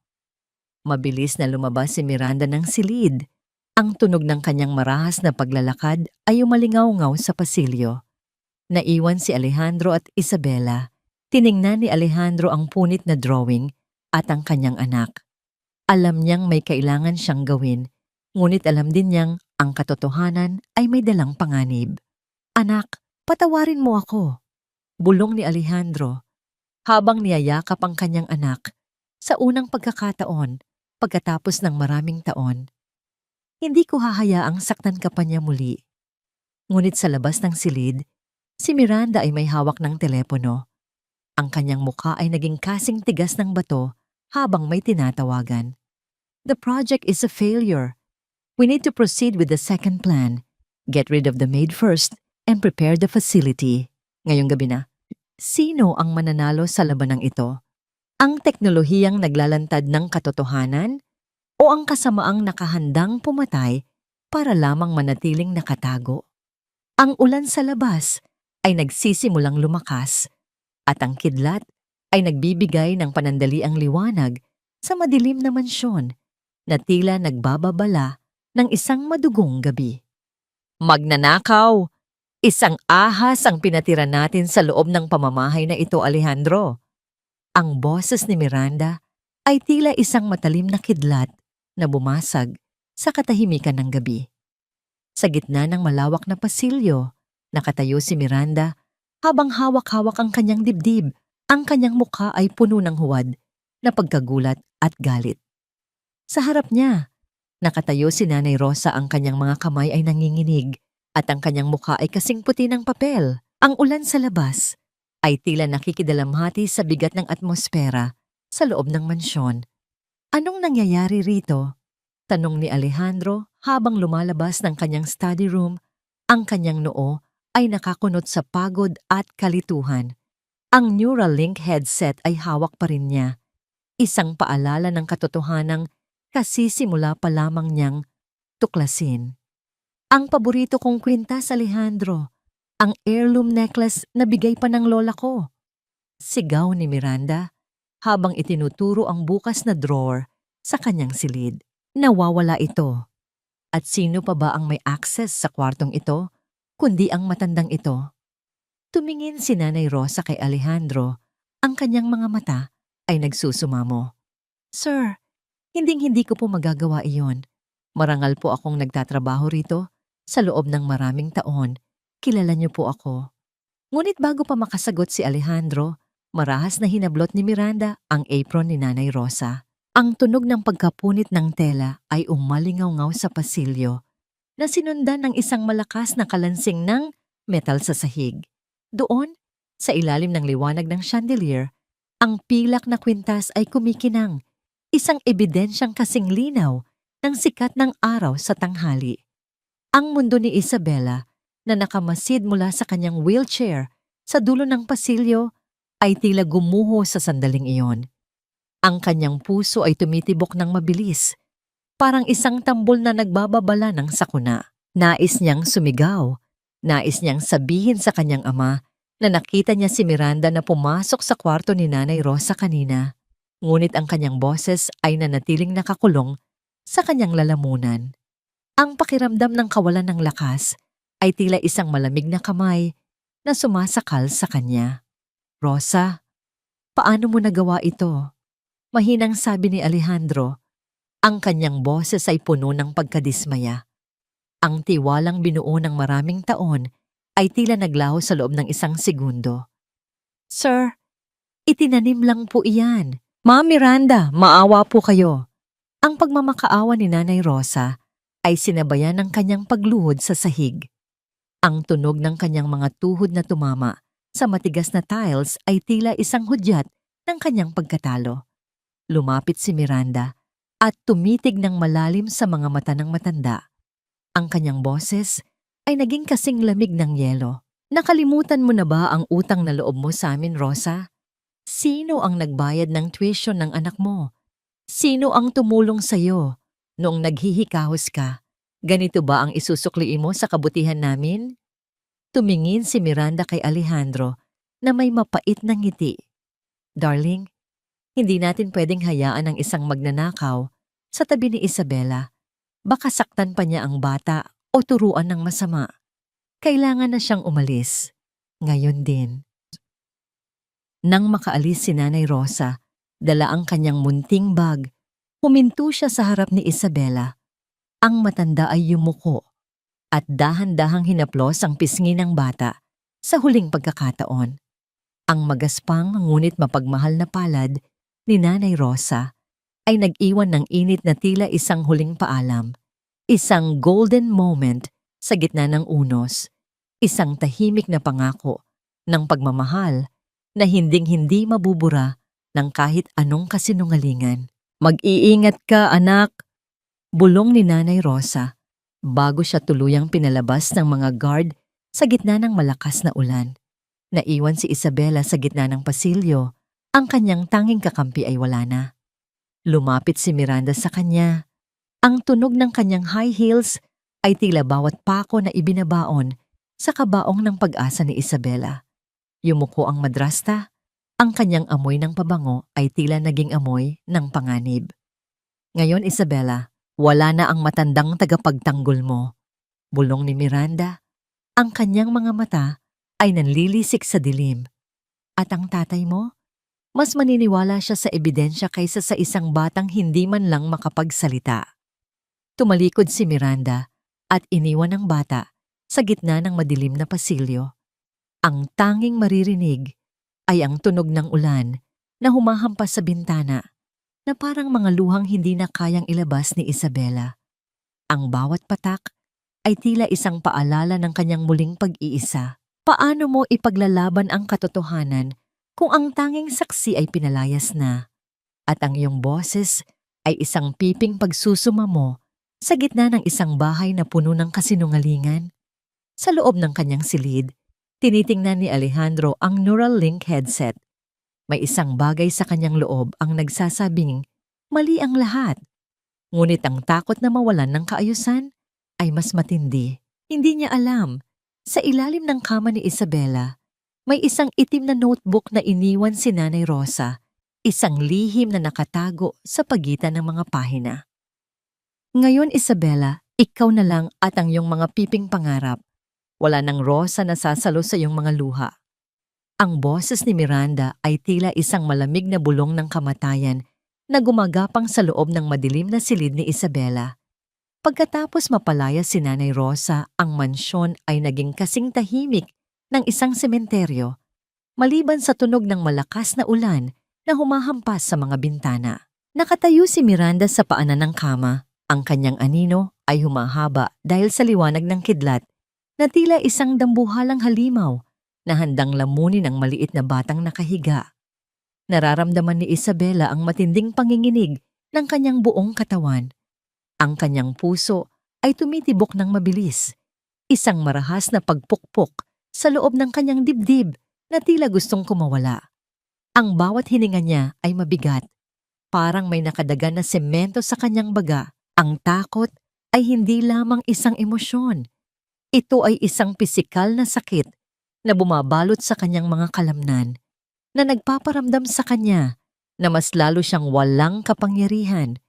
Mabilis na lumabas si Miranda ng silid. Ang tunog ng kanyang marahas na paglalakad ay umalingaw-ngaw sa pasilyo. Naiwan si Alejandro at Isabela. Tiningnan ni Alejandro ang punit na drawing at ang kanyang anak. Alam niyang may kailangan siyang gawin, ngunit alam din niyang ang katotohanan ay may dalang panganib. Anak, patawarin mo ako, bulong ni Alejandro habang niyayakap ang kanyang anak sa unang pagkakataon pagkatapos ng maraming taon. Hindi ko hahayaang saktan ka pa niya muli. Ngunit sa labas ng silid, si Miranda ay may hawak ng telepono. Ang kanyang mukha ay naging kasing tigas ng bato habang may tinatawagan. The project is a failure. We need to proceed with the second plan. Get rid of the maid first and prepare the facility. Ngayong gabi na. Sino ang mananalo sa labanang ito? Ang teknolohiyang naglalantad ng katotohanan o ang kasamaang nakahandang pumatay para lamang manatiling nakatago? Ang ulan sa labas ay nagsisimulang lumakas at ang kidlat ay nagbibigay ng panandaliang liwanag sa madilim na mansyon na tila nagbababala ng isang madugong gabi. Magnanakaw! Isang ahas ang pinatira natin sa loob ng pamamahay na ito, Alejandro. Ang boses ni Miranda ay tila isang matalim na kidlat na bumasag sa katahimikan ng gabi. Sa gitna ng malawak na pasilyo, nakatayo si Miranda habang hawak-hawak ang kanyang dibdib. Ang kanyang mukha ay puno ng huwad na pagkagulat at galit. Sa harap niya, nakatayo si Nanay Rosa, ang kanyang mga kamay ay nanginginig at ang kanyang mukha ay kasing puti ng papel. Ang ulan sa labas ay tila nakikidalamhati sa bigat ng atmosfera sa loob ng mansyon. Anong nangyayari rito? Tanong ni Alejandro habang lumalabas ng kanyang study room. Ang kanyang noo ay nakakunot sa pagod at kalituhan. Ang Neuralink headset ay hawak pa rin niya. Isang paalala ng katotohanang kasisimula pa lamang niyang tuklasin. Ang paborito kong kwintas, Alejandro. Ang heirloom necklace na bigay pa ng lola ko. Sigaw ni Miranda habang itinuturo ang bukas na drawer sa kanyang silid. Nawawala ito. At sino pa ba ang may access sa kwartong ito kundi ang matandang ito? Tumingin si Nanay Rosa kay Alejandro. Ang kanyang mga mata ay nagsusumamo. Sir, hindi ko po magagawa iyon. Marangal po akong nagtatrabaho rito sa loob ng maraming taon. Kilala niyo po ako. Ngunit bago pa makasagot si Alejandro, marahas na hinablot ni Miranda ang apron ni Nanay Rosa. Ang tunog ng pagkapunit ng tela ay umalingaw-ngaw sa pasilyo na sinundan ng isang malakas na kalansing ng metal sa sahig. Doon, sa ilalim ng liwanag ng chandelier, ang pilak na kwintas ay kumikinang, isang ebidensyang kasing linaw ng sikat ng araw sa tanghali. Ang mundo ni Isabela na nakamasid mula sa kanyang wheelchair sa dulo ng pasilyo ay tila gumuho sa sandaling iyon. Ang kanyang puso ay tumitibok ng mabilis, parang isang tambol na nagbababala ng sakuna. Nais niyang sumigaw, nais niyang sabihin sa kanyang ama na nakita niya si Miranda na pumasok sa kwarto ni Nanay Rosa kanina. Ngunit ang kanyang boses ay nanatiling nakakulong sa kanyang lalamunan. Ang pakiramdam ng kawalan ng lakas ay tila isang malamig na kamay na sumasakal sa kanya. Rosa, paano mo nagawa ito? Mahinang sabi ni Alejandro. Ang kanyang boses ay puno ng pagkadismaya. Ang tiwalang binuo ng maraming taon ay tila naglaho sa loob ng isang segundo. Sir, itinanim lang po iyan. Ma'am Miranda, maawa po kayo. Ang pagmamakaawa ni Nanay Rosa ay sinabayan ng kanyang pagluhod sa sahig. Ang tunog ng kanyang mga tuhod na tumama sa matigas na tiles ay tila isang hudyat ng kanyang pagkatalo. Lumapit si Miranda at tumitig ng malalim sa mga mata ng matanda. Ang kanyang boses ay naging kasing lamig ng yelo. Nakalimutan mo na ba ang utang na loob mo sa amin, Rosa? Sino ang nagbayad ng tuition ng anak mo? Sino ang tumulong sa'yo noong naghihikahos ka? Ganito ba ang isusukliin mo sa kabutihan namin? Tumingin si Miranda kay Alejandro na may mapait na ngiti. Darling, hindi natin pwedeng hayaan ang isang magnanakaw sa tabi ni Isabela. Baka saktan pa niya ang bata o turuan ng masama. Kailangan na siyang umalis. Ngayon din. Nang makaalis si Nanay Rosa, dala ang kanyang munting bag, huminto siya sa harap ni Isabela. Ang matanda ay yumuko at dahan-dahang hinaplos ang pisngi ng bata sa huling pagkakataon. Ang magaspang ngunit mapagmahal na palad ni Nanay Rosa ay nag-iwan ng init na tila isang huling paalam, isang golden moment sa gitna ng unos, isang tahimik na pangako ng pagmamahal na hinding-hindi mabubura ng kahit anong kasinungalingan. Mag-iingat ka, anak, bulong ni Nanay Rosa bago siya tuluyang pinalabas ng mga guard sa gitna ng malakas na ulan. Naiwan si Isabela sa gitna ng pasilyo. Ang kanyang tanging kakampi ay wala na. Lumapit si Miranda sa kanya. Ang tunog ng kanyang high heels ay tila bawat pako na ibinabaon sa kabaong ng pag-asa ni Isabela. Yumuko ang madrasta. Ang kanyang amoy ng pabango ay tila naging amoy ng panganib. Ngayon, Isabela, wala na ang matandang tagapagtanggol mo. Bulong ni Miranda. Ang kanyang mga mata ay nanlilisik sa dilim. At ang tatay mo? Mas maniniwala siya sa ebidensya kaysa sa isang batang hindi man lang makapagsalita. Tumalikod si Miranda at iniwan ang bata sa gitna ng madilim na pasilyo. Ang tanging maririnig ay ang tunog ng ulan na humahampas sa bintana na parang mga luhang hindi na kayang ilabas ni Isabela. Ang bawat patak ay tila isang paalala ng kanyang muling pag-iisa. Paano mo ipaglalaban ang katotohanan kung ang tanging saksi ay pinalayas na at ang iyong boses ay isang piping pagsusuma mo sa gitna ng isang bahay na puno ng kasinungalingan? Sa loob ng kanyang silid, tinitingnan ni Alejandro ang Neuralink headset. May isang bagay sa kanyang loob ang nagsasabing mali ang lahat. Ngunit ang takot na mawalan ng kaayusan ay mas matindi. Hindi niya alam. Sa ilalim ng kama ni Isabela, may isang itim na notebook na iniwan si Nanay Rosa, isang lihim na nakatago sa pagitan ng mga pahina. Ngayon, Isabela, ikaw na lang at ang iyong mga piping pangarap. Wala nang Rosa na sasalo sa iyong mga luha. Ang boses ni Miranda ay tila isang malamig na bulong ng kamatayan na gumagapang sa loob ng madilim na silid ni Isabela. Pagkatapos mapalaya si Nanay Rosa, ang mansyon ay naging kasing tahimik ng isang sementeryo, maliban sa tunog ng malakas na ulan na humahampas sa mga bintana. Nakatayo si Miranda sa paanan ng kama. Ang kanyang anino ay humahaba dahil sa liwanag ng kidlat na tila isang dambuhalang halimaw na handang lamunin ang maliit na batang nakahiga. Nararamdaman ni Isabela ang matinding panginginig ng kanyang buong katawan. Ang kanyang puso ay tumitibok ng mabilis, isang marahas na pagpukpok sa loob ng kanyang dibdib na tila gustong kumawala. Ang bawat hininga niya ay mabigat, parang may nakadagan na semento sa kanyang baga. Ang takot ay hindi lamang isang emosyon. Ito ay isang pisikal na sakit na bumabalot sa kanyang mga kalamnan, na nagpaparamdam sa kanya na mas lalo siyang walang kapangyarihan.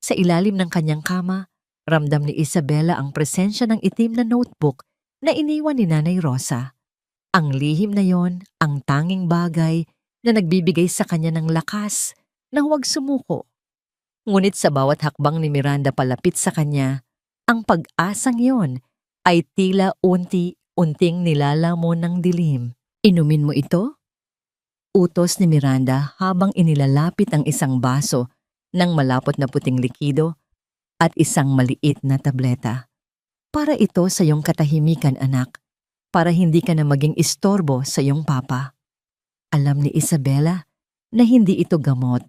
Sa ilalim ng kanyang kama, ramdam ni Isabela ang presensya ng itim na notebook na iniwan ni Nanay Rosa. Ang lihim na yon, ang tanging bagay na nagbibigay sa kanya ng lakas na huwag sumuko. Ngunit sa bawat hakbang ni Miranda palapit sa kanya, ang pag-asang yon ay tila unti-unting nilalamon ng dilim. Inumin mo ito? Utos ni Miranda habang inilalapit ang isang baso ng malapot na puting likido at isang maliit na tableta. Para ito sa iyong katahimikan, anak, para hindi ka na maging istorbo sa iyong papa. Alam ni Isabela na hindi ito gamot.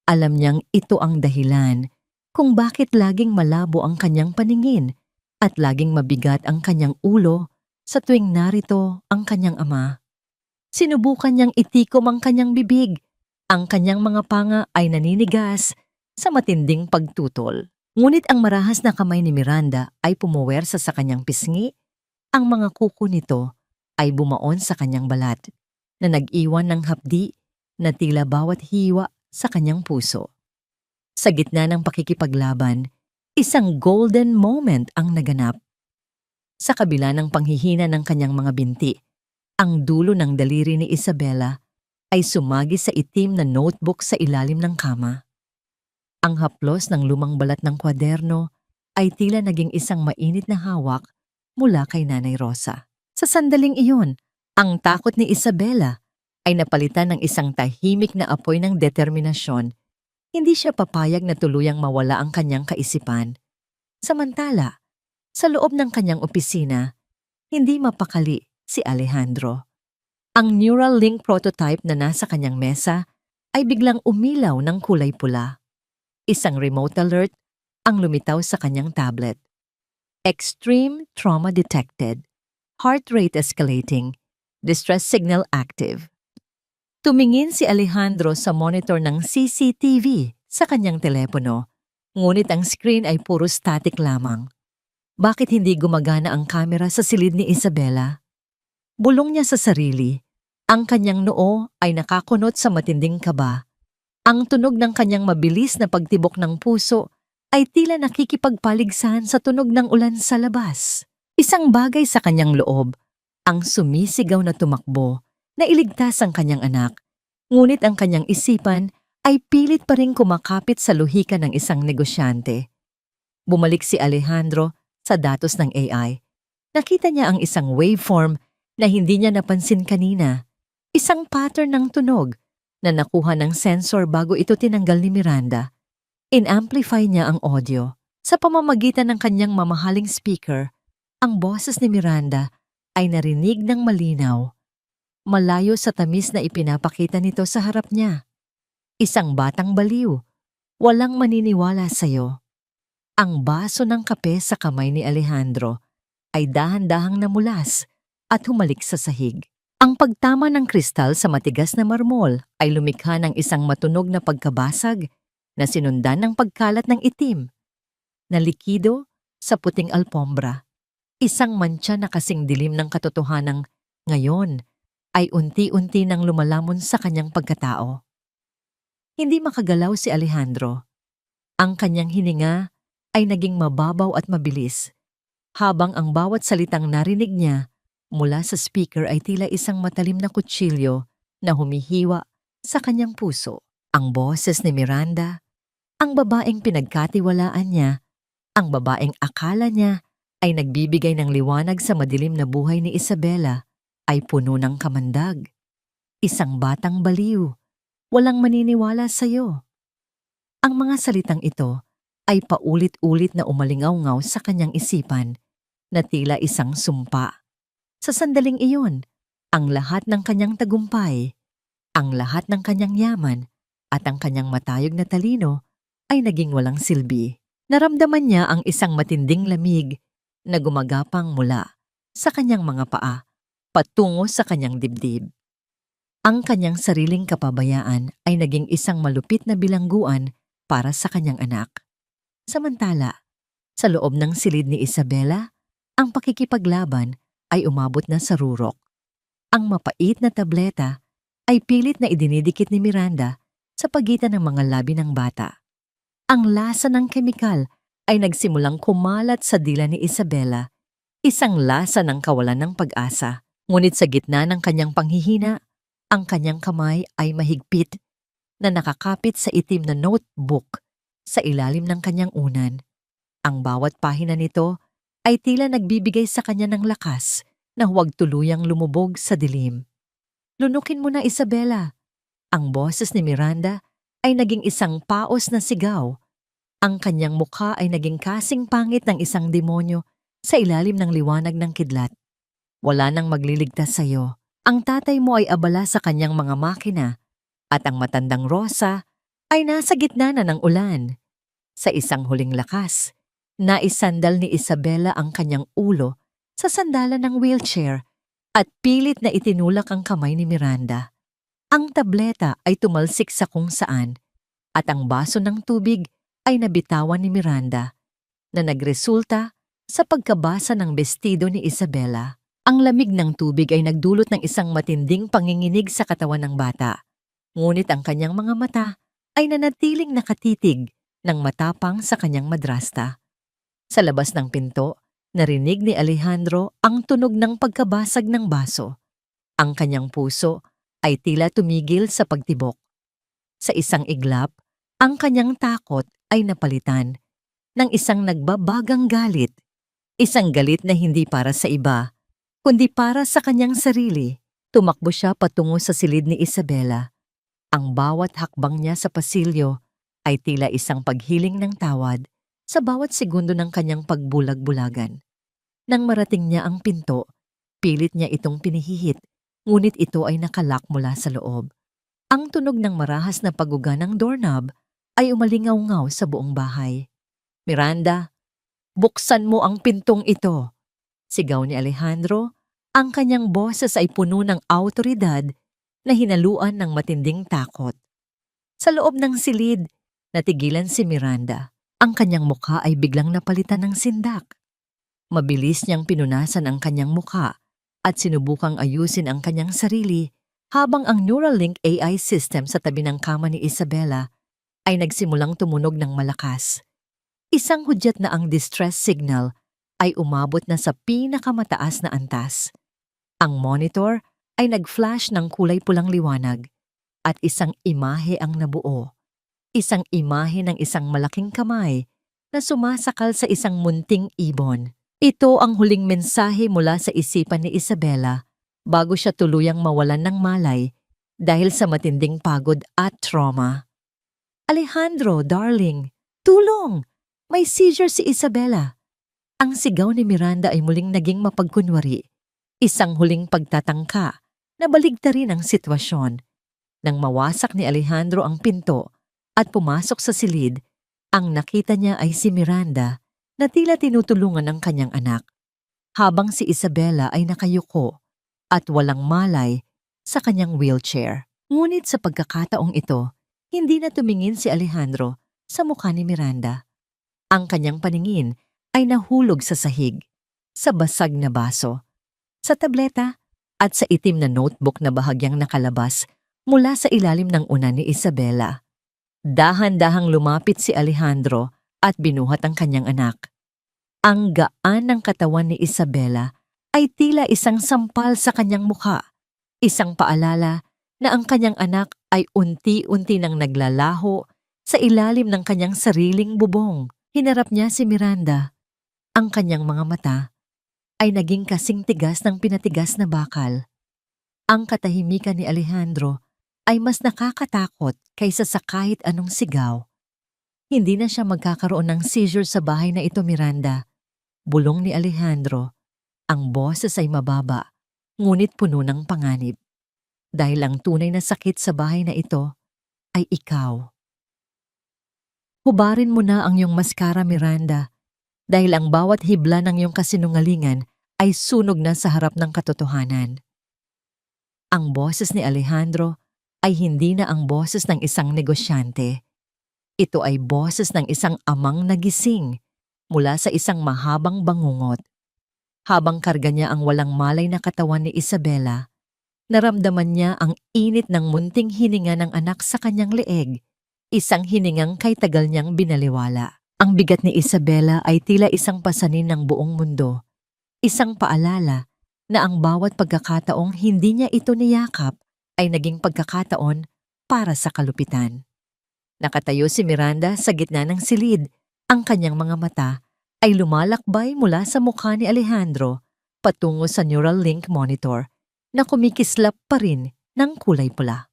Alam niyang ito ang dahilan kung bakit laging malabo ang kanyang paningin at laging mabigat ang kanyang ulo sa tuwing narito ang kanyang ama. Sinubukan niyang itikom ang kanyang bibig. Ang kanyang mga panga ay naninigas sa matinding pagtutol. Ngunit ang marahas na kamay ni Miranda ay pumuwersa sa kanyang pisngi. Ang mga kuko nito ay bumaon sa kanyang balat na nag-iwan ng hapdi na tila bawat hiwa sa kanyang puso. Sa gitna ng pakikipaglaban, isang golden moment ang naganap. Sa kabila ng panghihina ng kanyang mga binti, ang dulo ng daliri ni Isabela ay sumagi sa itim na notebook sa ilalim ng kama. Ang haplos ng lumang balat ng kwaderno ay tila naging isang mainit na hawak mula kay Nanay Rosa. Sa sandaling iyon, ang takot ni Isabela ay napalitan ng isang tahimik na apoy ng determinasyon. Hindi siya papayag na tuluyang mawala ang kanyang kaisipan. Samantala, sa loob ng kanyang opisina, hindi mapakali si Alejandro. Ang Neuralink prototype na nasa kanyang mesa ay biglang umilaw ng kulay pula. Isang remote alert ang lumitaw sa kanyang tablet. Extreme trauma detected. Heart rate escalating. Distress signal active. Tumingin si Alejandro sa monitor ng CCTV sa kanyang telepono, ngunit ang screen ay puro static lamang. Bakit hindi gumagana ang kamera sa silid ni Isabela? Bulong niya sa sarili. Ang kanyang noo ay nakakunot sa matinding kaba. Ang tunog ng kanyang mabilis na pagtibok ng puso ay tila nakikipagpaligsahan sa tunog ng ulan sa labas. Isang bagay sa kanyang loob, ang sumisigaw na tumakbo, na iligtas ang kanyang anak. Ngunit ang kanyang isipan ay pilit pa ring kumakapit sa luhika ng isang negosyante. Bumalik si Alejandro sa datos ng AI. Nakita niya ang isang waveform na hindi niya napansin kanina. Isang pattern ng tunog na nakuha ng sensor bago ito tinanggal ni Miranda. In-amplify niya ang audio. Sa pamamagitan ng kanyang mamahaling speaker, ang boses ni Miranda ay narinig ng malinaw. Malayo sa tamis na ipinapakita nito sa harap niya. Isang batang baliw, walang maniniwala sa'yo. Ang baso ng kape sa kamay ni Alejandro ay dahan-dahang namulas at humalik sa sahig. Ang pagtama ng kristal sa matigas na marmol ay lumikha ng isang matunog na pagkabasag na sinundan ng pagkalat ng itim na likido sa puting alpombra. Isang mantsa na kasing dilim ng katotohanang ngayon ay unti-unti nang lumalamon sa kanyang pagkatao. Hindi makagalaw si Alejandro. Ang kanyang hininga ay naging mababaw at mabilis, habang ang bawat salitang narinig niya mula sa speaker ay tila isang matalim na kutsilyo na humihiwa sa kanyang puso. Ang boses ni Miranda, ang babaeng pinagkatiwalaan niya, ang babaeng akala niya ay nagbibigay ng liwanag sa madilim na buhay ni Isabela, ay puno ng kamandag. Isang batang baliw, walang maniniwala sa'yo. Ang mga salitang ito ay paulit-ulit na umalingaw-ngaw sa kanyang isipan na tila isang sumpa. Sa sandaling iyon, ang lahat ng kanyang tagumpay, ang lahat ng kanyang yaman at ang kanyang matayog na talino ay naging walang silbi. Naramdaman niya ang isang matinding lamig na gumagapang mula sa kanyang mga paa patungo sa kanyang dibdib. Ang kanyang sariling kapabayaan ay naging isang malupit na bilangguan para sa kanyang anak. Samantala, sa loob ng silid ni Isabela, ang pakikipaglaban ay umabot na sa rurok. Ang mapait na tableta ay pilit na idinidikit ni Miranda sa pagitan ng mga labi ng bata. Ang lasa ng kemikal ay nagsimulang kumalat sa dila ni Isabela, isang lasa ng kawalan ng pag-asa. Ngunit sa gitna ng kanyang panghihina, ang kanyang kamay ay mahigpit na nakakapit sa itim na notebook sa ilalim ng kanyang unan. Ang bawat pahina nito ay tila nagbibigay sa kanya ng lakas na huwag tuluyang lumubog sa dilim. Lunukin mo na, Isabela. Ang boses ni Miranda ay naging isang paos na sigaw. Ang kanyang mukha ay naging kasing pangit ng isang demonyo sa ilalim ng liwanag ng kidlat. Wala nang magliligtas sa'yo. Ang tatay mo ay abala sa kanyang mga makina at ang matandang Rosa ay nasa gitna na ng ulan. Sa isang huling lakas, naisandal ni Isabela ang kanyang ulo sa sandalan ng wheelchair at pilit na itinulak ang kamay ni Miranda. Ang tableta ay tumalsik sa kung saan at ang baso ng tubig ay nabitawan ni Miranda na nagresulta sa pagkabasa ng bestido ni Isabela. Ang lamig ng tubig ay nagdulot ng isang matinding panginginig sa katawan ng bata. Ngunit ang kanyang mga mata ay nanatiling nakatitig ng matapang sa kanyang madrasta. Sa labas ng pinto, narinig ni Alejandro ang tunog ng pagkabasag ng baso. Ang kanyang puso ay tila tumigil sa pagtibok. Sa isang iglap, ang kanyang takot ay napalitan ng isang nagbabagang galit. Isang galit na hindi para sa iba, kundi para sa kanyang sarili. Tumakbo siya patungo sa silid ni Isabela. Ang bawat hakbang niya sa pasilyo ay tila isang paghiling ng tawad sa bawat segundo ng kanyang pagbulag-bulagan. Nang marating niya ang pinto, pilit niya itong pinihihit, ngunit ito ay nakalak mula sa loob. Ang tunog ng marahas na paguga ng doorknob ay umalingaw-ngaw sa buong bahay. "Miranda, buksan mo ang pintong ito!" Sigaw ni Alejandro. Ang kanyang boses ay puno ng awtoridad na hinaluan ng matinding takot. Sa loob ng silid, natigilan si Miranda. Ang kanyang mukha ay biglang napalitan ng sindak. Mabilis niyang pinunasan ang kanyang mukha at sinubukang ayusin ang kanyang sarili habang ang Neuralink AI system sa tabi ng kama ni Isabela ay nagsimulang tumunog ng malakas. Isang hudyat na ang distress signal ay umabot na sa pinakamataas na antas. Ang monitor ay nag-flash ng kulay pulang liwanag at isang imahe ang nabuo. Isang imahe ng isang malaking kamay na sumasakal sa isang munting ibon. Ito ang huling mensahe mula sa isipan ni Isabela bago siya tuluyang mawalan ng malay dahil sa matinding pagod at trauma. "Alejandro, darling, tulong! May seizure si Isabela." Ang sigaw ni Miranda ay muling naging mapagkunwari. Isang huling pagtatangka na baligtarin ang sitwasyon. Nang mawasak ni Alejandro ang pinto at pumasok sa silid, ang nakita niya ay si Miranda na tila tinutulungan ng kanyang anak, habang si Isabela ay nakayuko at walang malay sa kanyang wheelchair. Ngunit sa pagkakataong ito, hindi na tumingin si Alejandro sa mukha ni Miranda. Ang kanyang paningin ay nahulog sa sahig, sa basag na baso, sa tableta at sa itim na notebook na bahagyang nakalabas mula sa ilalim ng unan ni Isabela. Dahan-dahang lumapit si Alejandro at binuhat ang kanyang anak. Ang gaan ng katawan ni Isabela ay tila isang sampal sa kanyang mukha, isang paalala na ang kanyang anak ay unti-unti nang naglalaho sa ilalim ng kanyang sariling bubong. Hinarap niya si Miranda. Ang kanyang mga mata ay naging kasing tigas ng pinatigas na bakal. Ang katahimikan ni Alejandro ay mas nakakatakot kaysa sa kahit anong sigaw. Hindi na siya magkakaroon ng seizure sa bahay na ito, Miranda. Bulong ni Alejandro. Ang boses ay mababa, ngunit puno ng panganib. Dahil ang tunay na sakit sa bahay na ito ay ikaw. Hubarin mo na ang iyong maskara, Miranda, dahil ang bawat hibla ng iyong kasinungalingan ay sunog na sa harap ng katotohanan. Ang boses ni Alejandro ay hindi na ang boses ng isang negosyante. Ito ay boses ng isang amang nagising mula sa isang mahabang bangungot. Habang karga niya ang walang malay na katawan ni Isabela, naramdaman niya ang init ng munting hininga ng anak sa kanyang leeg, isang hiningang kay tagal niyang binaliwala. Ang bigat ni Isabela ay tila isang pasanin ng buong mundo, isang paalala na ang bawat pagkakataong hindi niya ito niyakap ay naging pagkakataon para sa kalupitan. Nakatayo si Miranda sa gitna ng silid. Ang kanyang mga mata ay lumalakbay mula sa mukha ni Alejandro patungo sa Neuralink monitor na kumikislap pa rin ng kulay pula.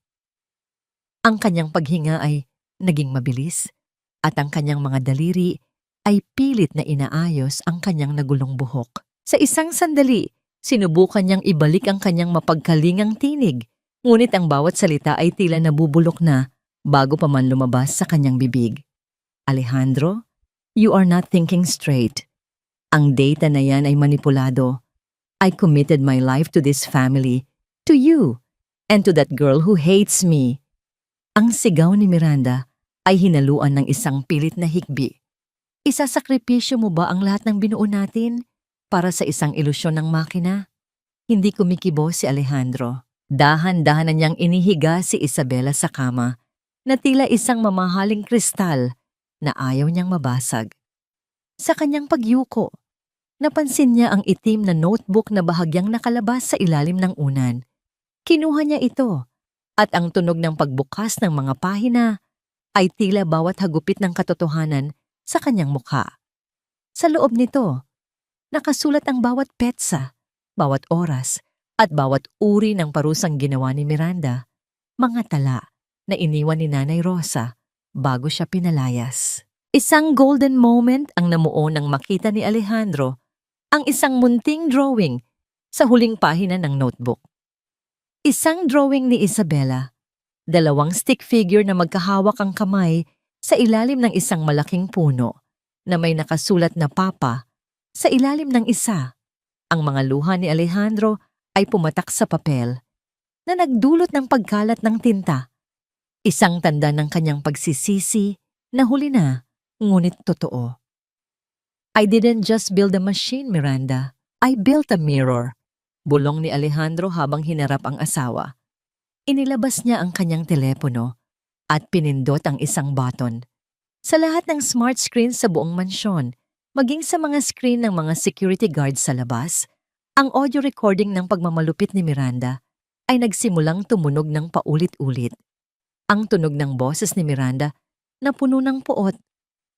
Ang kanyang paghinga ay naging mabilis at ang kanyang mga daliri ay pilit na inaayos ang kanyang nagulong buhok. Sa isang sandali, sinubukan niyang ibalik ang kanyang mapagkalingang tinig, ngunit ang bawat salita ay tila nabubulok na bago pa man lumabas sa kanyang bibig. "Alejandro, you are not thinking straight. Ang data na yan ay manipulado. I committed my life to this family, to you, and to that girl who hates me." Ang sigaw ni Miranda ay hinaluan ng isang pilit na hikbi. Isasakripisyo mo ba ang lahat ng binuo natin para sa isang ilusyon ng makina? Hindi kumikibo si Alejandro. Dahan-dahan na niyang inihiga si Isabela sa kama na tila isang mamahaling kristal na ayaw niyang mabasag. Sa kanyang pagyuko, napansin niya ang itim na notebook na bahagyang nakalabas sa ilalim ng unan. Kinuha niya ito at ang tunog ng pagbukas ng mga pahina ay tila bawat hagupit ng katotohanan sa kanyang mukha. Sa loob nito, nakasulat ang bawat petsa, bawat oras, at bawat uri ng parusang ginawa ni Miranda, mga tala na iniwan ni Nanay Rosa bago siya pinalayas. Isang golden moment ang namuo nang makita ni Alejandro ang isang munting drawing sa huling pahina ng notebook. Isang drawing ni Isabela, dalawang stick figure na magkahawak ang kamay Sa ilalim ng isang malaking puno na may nakasulat na Papa, sa ilalim ng isa, ang mga luha ni Alejandro ay pumatak sa papel na nagdulot ng pagkalat ng tinta. Isang tanda ng kanyang pagsisisi na huli na, ngunit totoo. I didn't just build a machine, Miranda. I built a mirror. Bulong ni Alejandro habang hinarap ang asawa. Inilabas niya ang kanyang telepono at pinindot ang isang button. Sa lahat ng smart screen sa buong mansyon, maging sa mga screen ng mga security guards sa labas, ang audio recording ng pagmamalupit ni Miranda ay nagsimulang tumunog ng paulit-ulit. Ang tunog ng boses ni Miranda na puno ng puot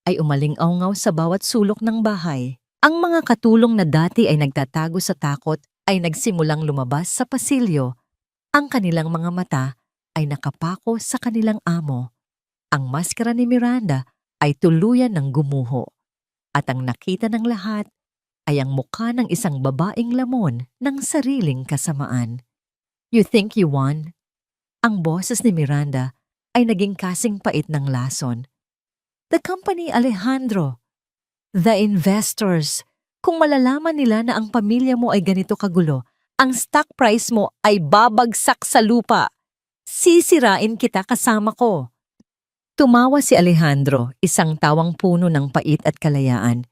ay umaling-awngaw sa bawat sulok ng bahay. Ang mga katulong na dati ay nagtatago sa takot ay nagsimulang lumabas sa pasilyo. Ang kanilang mga mata ay nakapako sa kanilang amo. Ang maskara ni Miranda ay tuluyan ng gumuho. At ang nakita ng lahat ay ang mukha ng isang babaeng lamon ng sariling kasamaan. You think you won? Ang boses ni Miranda ay naging kasing pait ng lason. The company, Alejandro. The investors. Kung malalaman nila na ang pamilya mo ay ganito kagulo, ang stock price mo ay babagsak sa lupa. Sisirain kita kasama ko. Tumawa si Alejandro, isang tawang puno ng pait at kalayaan.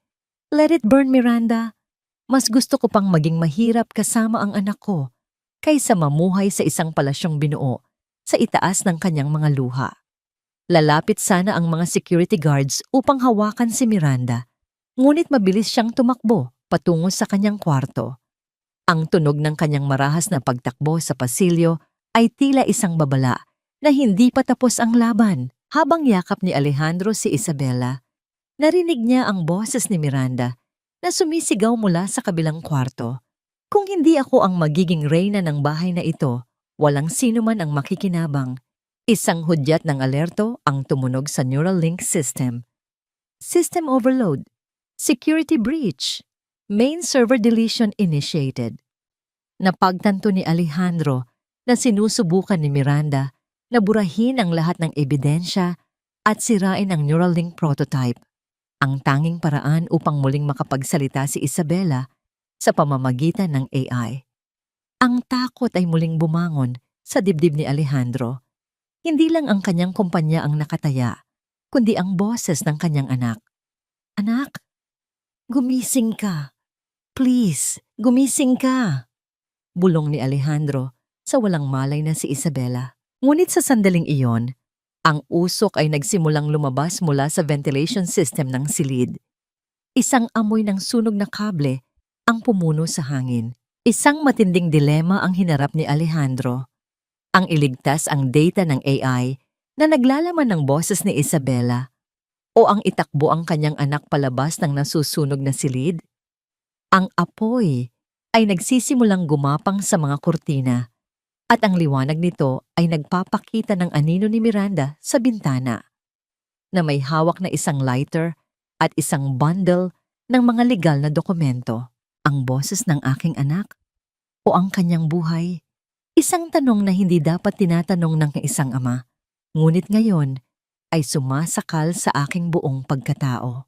Let it burn, Miranda. Mas gusto ko pang maging mahirap kasama ang anak ko kaysa mamuhay sa isang palasyong binuo sa itaas ng kanyang mga luha. Lalapit sana ang mga security guards upang hawakan si Miranda, ngunit mabilis siyang tumakbo patungo sa kanyang kwarto. Ang tunog ng kanyang marahas na pagtakbo sa pasilyo ay tila isang babala na hindi pa tapos ang laban. Habang yakap ni Alejandro si Isabela, narinig niya ang boses ni Miranda na sumisigaw mula sa kabilang kwarto. Kung hindi ako ang magiging reyna ng bahay na ito, walang sino man ang makikinabang. Isang hudyat ng alerto ang tumunog sa Neuralink system. System overload. Security breach. Main server deletion initiated. Napagtanto ni Alejandro na sinusubukan ni Miranda na burahin ang lahat ng ebidensya at sirain ang Neuralink prototype. Ang tanging paraan upang muling makapagsalita si Isabela sa pamamagitan ng AI. Ang takot ay muling bumangon sa dibdib ni Alejandro. Hindi lang ang kanyang kumpanya ang nakataya, kundi ang boses ng kanyang anak. Anak, gumising ka. Please, gumising ka. Bulong ni Alejandro sa walang malay na si Isabela. Ngunit sa sandaling iyon, ang usok ay nagsimulang lumabas mula sa ventilation system ng silid. Isang amoy ng sunog na kable ang pumuno sa hangin. Isang matinding dilema ang hinarap ni Alejandro. Ang iligtas ang data ng AI na naglalaman ng boses ni Isabela o ang itakbo ang kanyang anak palabas ng nasusunog na silid. Ang apoy ay nagsisimulang gumapang sa mga kurtina at ang liwanag nito ay nagpapakita ng anino ni Miranda sa bintana na may hawak na isang lighter at isang bundle ng mga legal na dokumento. Ang boses ng aking anak o ang kanyang buhay? Isang tanong na hindi dapat tinatanong ng isang ama, ngunit ngayon ay sumasakal sa aking buong pagkatao.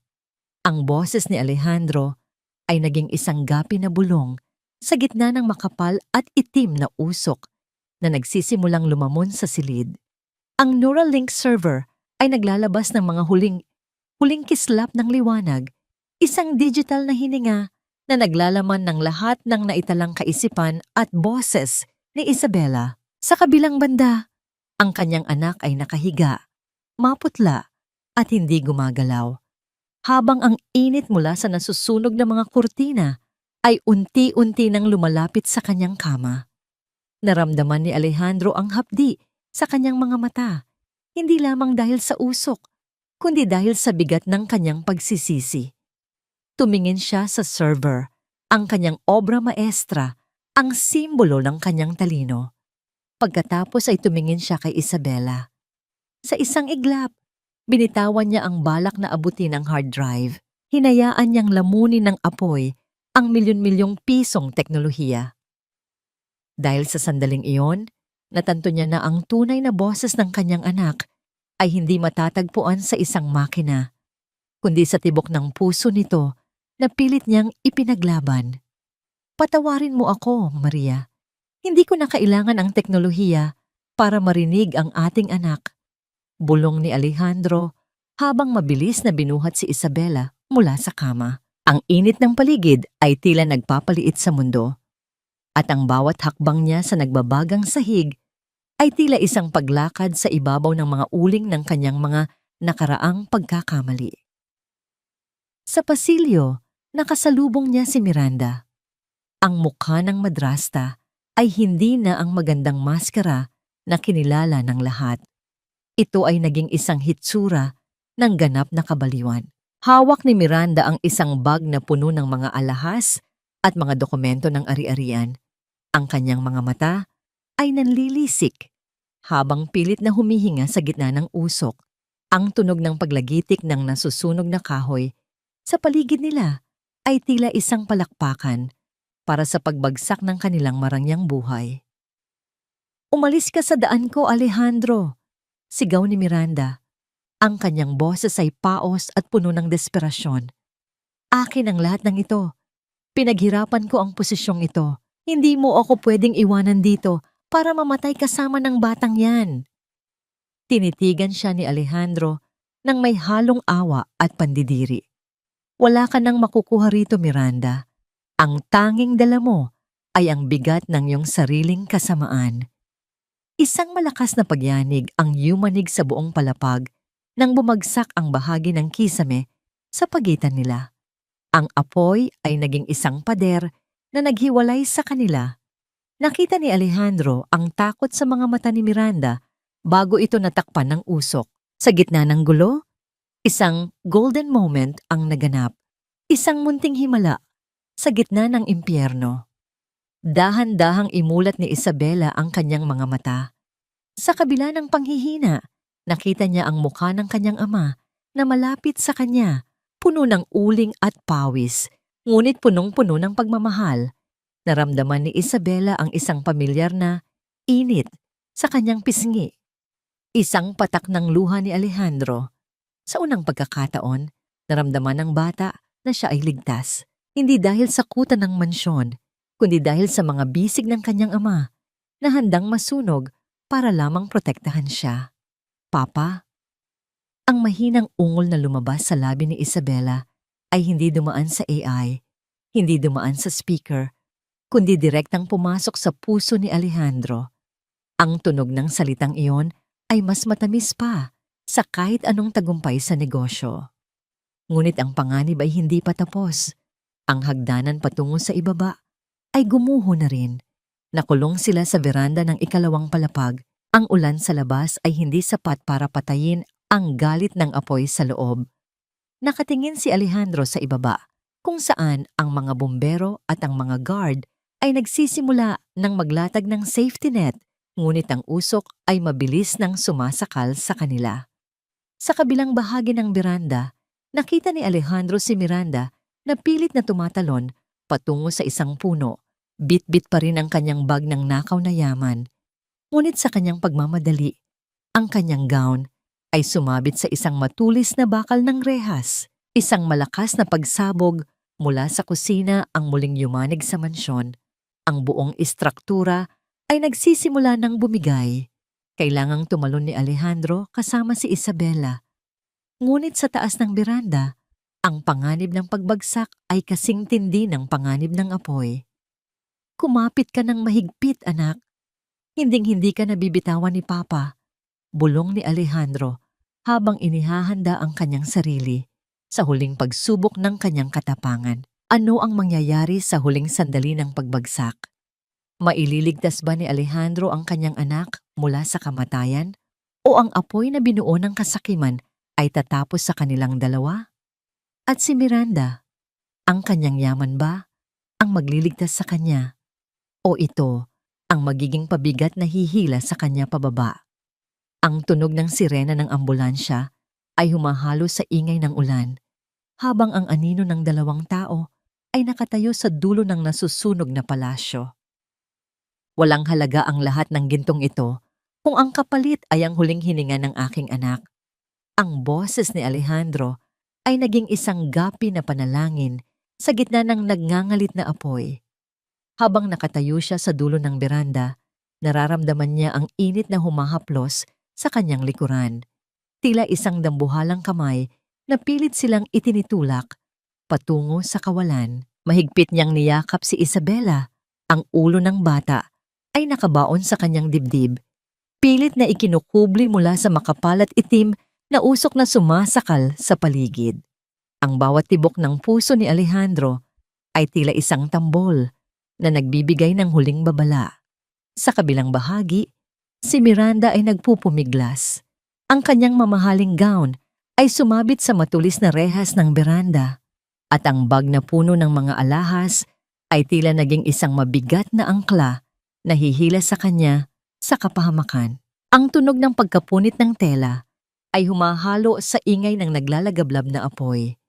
Ang boses ni Alejandro ay naging isang gapi na bulong sa gitna ng makapal at itim na usok na nagsisimulang lumamon sa silid. Ang Neuralink server ay naglalabas ng mga huling kislap ng liwanag, isang digital na hininga na naglalaman ng lahat ng naitalang kaisipan at boses ni Isabela. Sa kabilang banda, ang kanyang anak ay nakahiga, maputla at hindi gumagalaw. Habang ang init mula sa nasusunog na mga kurtina ay unti-unti nang lumalapit sa kanyang kama. Naramdaman ni Alejandro ang hapdi sa kanyang mga mata, hindi lamang dahil sa usok, kundi dahil sa bigat ng kanyang pagsisisi. Tumingin siya sa server, ang kanyang obra maestra, ang simbolo ng kanyang talino. Pagkatapos ay tumingin siya kay Isabela. Sa isang iglap, binitawan niya ang balak na abutin ng hard drive. Hinayaan niyang lamunin ng apoy ang milyon-milyong pisong teknolohiya. Dahil sa sandaling iyon, natanto niya na ang tunay na boses ng kanyang anak ay hindi matatagpuan sa isang makina, kundi sa tibok ng puso nito na pilit niyang ipinaglaban. Patawarin mo ako, Maria. Hindi ko na kailangan ang teknolohiya para marinig ang ating anak. Bulong ni Alejandro habang mabilis na binuhat si Isabela mula sa kama. Ang init ng paligid ay tila nagpapaliit sa mundo. At ang bawat hakbang niya sa nagbabagang sahig ay tila isang paglakad sa ibabaw ng mga uling ng kanyang mga nakaraang pagkakamali. Sa pasilyo, nakasalubong niya si Miranda. Ang mukha ng madrasta ay hindi na ang magandang maskara na kinilala ng lahat. Ito ay naging isang hitsura ng ganap na kabaliwan. Hawak ni Miranda ang isang bag na puno ng mga alahas at mga dokumento ng ari-arian. Ang kanyang mga mata ay nanlilisik habang pilit na humihinga sa gitna ng usok. Ang tunog ng paglagitik ng nasusunog na kahoy sa paligid nila ay tila isang palakpakan para sa pagbagsak ng kanilang marangyang buhay. "Umalis ka sa daan ko, Alejandro!" sigaw ni Miranda. Ang kanyang boses ay paos at puno ng desperasyon. "Akin ang lahat ng ito. Pinaghirapan ko ang posisyong ito. Hindi mo ako pwedeng iwanan dito para mamatay kasama ng batang yan." Tinitigan siya ni Alejandro nang may halong awa at pandidiri. "Wala ka nang makukuha rito, Miranda. Ang tanging dala mo ay ang bigat ng iyong sariling kasamaan." Isang malakas na pagyanig ang yumanig sa buong palapag nang bumagsak ang bahagi ng kisame sa pagitan nila. Ang apoy ay naging isang pader na naghiwalay sa kanila. Nakita ni Alejandro ang takot sa mga mata ni Miranda bago ito natakpan ng usok. Sa gitna ng gulo, isang golden moment ang naganap. Isang munting himala sa gitna ng impyerno. Dahan-dahang imulat ni Isabela ang kanyang mga mata. Sa kabila ng panghihina, nakita niya ang mukha ng kanyang ama na malapit sa kanya, puno ng uling at pawis, ngunit punong-puno ng pagmamahal. Naramdaman ni Isabela ang isang pamilyar na init sa kanyang pisngi. Isang patak ng luha ni Alejandro. Sa unang pagkakataon, naramdaman ng bata na siya ay ligtas. Hindi dahil sa kuta ng mansyon, kundi dahil sa mga bisig ng kanyang ama na handang masunog para lamang protektahan siya. "Papa?" Ang mahinang ungol na lumabas sa labi ni Isabela ay hindi dumaan sa AI, hindi dumaan sa speaker, kundi direktang pumasok sa puso ni Alejandro. Ang tunog ng salitang iyon ay mas matamis pa sa kahit anong tagumpay sa negosyo. Ngunit ang panganib ay hindi pa tapos. Ang hagdanan patungo sa ibaba ay gumuho na rin. Nakulong sila sa veranda ng ikalawang palapag. Ang ulan sa labas ay hindi sapat para patayin ang galit ng apoy sa loob. Nakatingin si Alejandro sa ibaba, kung saan ang mga bumbero at ang mga guard ay nagsisimula ng maglatag ng safety net, ngunit ang usok ay mabilis nang sumasakal sa kanila. Sa kabilang bahagi ng beranda, nakita ni Alejandro si Miranda na pilit na tumatalon patungo sa isang puno. Bit-bit pa rin ang kanyang bag ng nakaw na yaman. Ngunit sa kanyang pagmamadali, ang kanyang gown ay sumabit sa isang matulis na bakal ng rehas. Isang malakas na pagsabog mula sa kusina ang muling yumanig sa mansyon. Ang buong istruktura ay nagsisimula ng bumigay. Kailangang tumalon ni Alejandro kasama si Isabela. Ngunit sa taas ng beranda, ang panganib ng pagbagsak ay kasing tindi ng panganib ng apoy. "Kumapit ka ng mahigpit, anak. Hinding-hindi ka nabibitawan ni Papa," bulong ni Alejandro habang inihahanda ang kanyang sarili sa huling pagsubok ng kanyang katapangan. Ano ang mangyayari sa huling sandali ng pagbagsak? Maililigtas ba ni Alejandro ang kanyang anak mula sa kamatayan? O ang apoy na binuo ng kasakiman ay tatapos sa kanilang dalawa? At si Miranda, ang kanyang yaman ba ang magliligtas sa kanya? O ito ang magiging pabigat na hihila sa kanya pababa? Ang tunog ng sirena ng ambulansya ay humahalo sa ingay ng ulan, habang ang anino ng dalawang tao ay nakatayo sa dulo ng nasusunog na palasyo. Walang halaga ang lahat ng gintong ito kung ang kapalit ay ang huling hininga ng aking anak. Ang boses ni Alejandro ay naging isang gapi na panalangin sa gitna ng nagngangalit na apoy. Habang nakatayo siya sa dulo ng beranda, nararamdaman niya ang init na humahaplos sa kanyang likuran. Tila isang dambuhalang kamay na pilit silang itinitulak patungo sa kawalan. Mahigpit niyang niyakap si Isabela. Ang ulo ng bata ay nakabaon sa kanyang dibdib. Pilit na ikinukubli mula sa makapal at itim na usok na sumasakal sa paligid. Ang bawat tibok ng puso ni Alejandro ay tila isang tambol na nagbibigay ng huling babala. Sa kabilang bahagi, si Miranda ay nagpupumiglas. Ang kanyang mamahaling gown ay sumabit sa matulis na rehas ng beranda at ang bag na puno ng mga alahas ay tila naging isang mabigat na angkla na hihila sa kanya sa kapahamakan. Ang tunog ng pagkapunit ng tela ay humahalo sa ingay ng naglalagablab na apoy.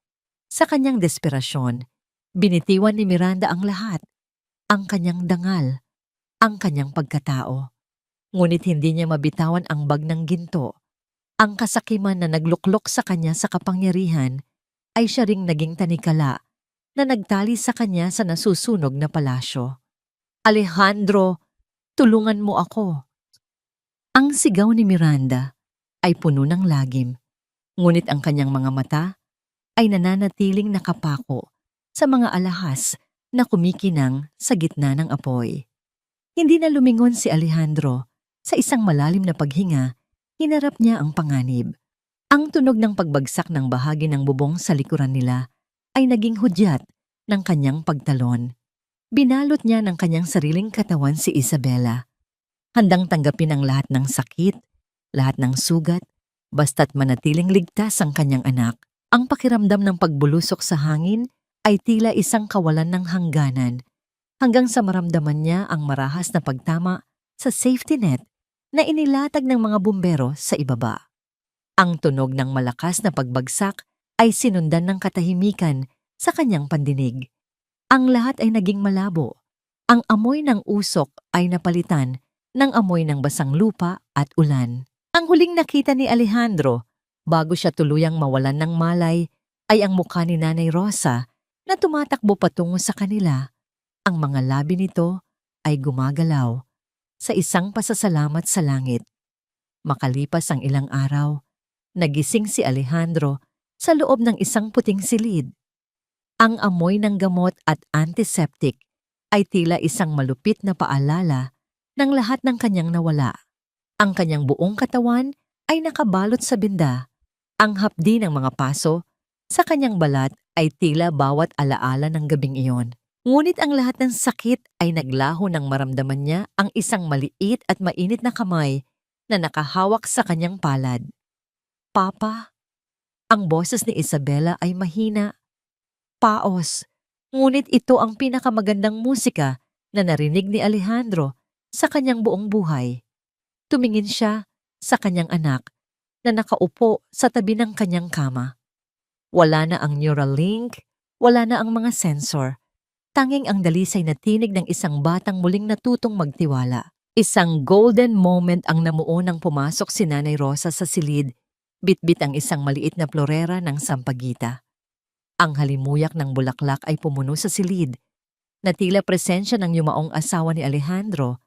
Sa kanyang desperasyon, binitiwan ni Miranda ang lahat, ang kanyang dangal, ang kanyang pagkatao. Ngunit hindi niya mabitawan ang bag ng ginto. Ang kasakiman na nagluklok sa kanya sa kapangyarihan ay siya ring naging tanikala na nagtali sa kanya sa nasusunog na palasyo. Alejandro, tulungan mo ako. Ang sigaw ni Miranda ay puno ng lagim, ngunit ang kanyang mga mata ay nananatiling nakapako sa mga alahas na kumikinang sa gitna ng apoy. Hindi na lumingon si Alejandro. Sa isang malalim na paghinga, hinarap niya ang panganib. Ang tunog ng pagbagsak ng bahagi ng bubong sa likuran nila ay naging hudyat ng kanyang pagtalon. Binalot niya ng kanyang sariling katawan si Isabela. Handang tanggapin ang lahat ng sakit, lahat ng sugat, basta't manatiling ligtas ang kanyang anak. Ang pakiramdam ng pagbulusok sa hangin ay tila isang kawalan ng hangganan, hanggang sa maramdaman niya ang marahas na pagtama sa safety net na inilatag ng mga bumbero sa ibaba. Ang tunog ng malakas na pagbagsak ay sinundan ng katahimikan sa kanyang pandinig. Ang lahat ay naging malabo. Ang amoy ng usok ay napalitan ng amoy ng basang lupa at ulan. Ang huling nakita ni Alejandro bago siya tuluyang mawalan ng malay ay ang mukha ni Nanay Rosa na tumatakbo patungo sa kanila. Ang mga labi nito ay gumagalaw sa isang pasasalamat sa langit. Makalipas ang ilang araw, nagising si Alejandro sa loob ng isang puting silid. Ang amoy ng gamot at antiseptic ay tila isang malupit na paalala ng lahat ng kanyang nawala. Ang kanyang buong katawan ay nakabalot sa binda. Ang hapdi ng mga paso sa kanyang balat ay tila bawat alaala ng gabing iyon. Ngunit ang lahat ng sakit ay naglaho nang maramdaman niya ang isang maliit at mainit na kamay na nakahawak sa kanyang palad. Papa, ang boses ni Isabela ay mahina. Paos, ngunit ito ang pinakamagandang musika na narinig ni Alejandro sa kanyang buong buhay. Tumingin siya sa kanyang anak na nakaupo sa tabi ng kanyang kama. Wala na ang neural link, wala na ang mga sensor. Tanging ang dalisay na tinig ng isang batang muling natutong magtiwala. Isang golden moment ang namuo nang pumasok si Nanay Rosa sa silid, bitbit ang isang maliit na florera ng sampagita. Ang halimuyak ng bulaklak ay pumuno sa silid, na tila presensya ng yumaong asawa ni Alejandro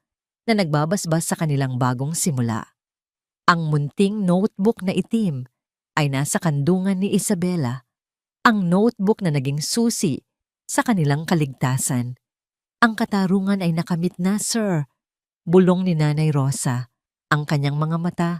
na nagbabasbas sa kanilang bagong simula. Ang munting notebook na itim ay nasa kandungan ni Isabela, ang notebook na naging susi sa kanilang kaligtasan. Ang katarungan ay nakamit na, sir. Bulong ni Nanay Rosa. Ang kanyang mga mata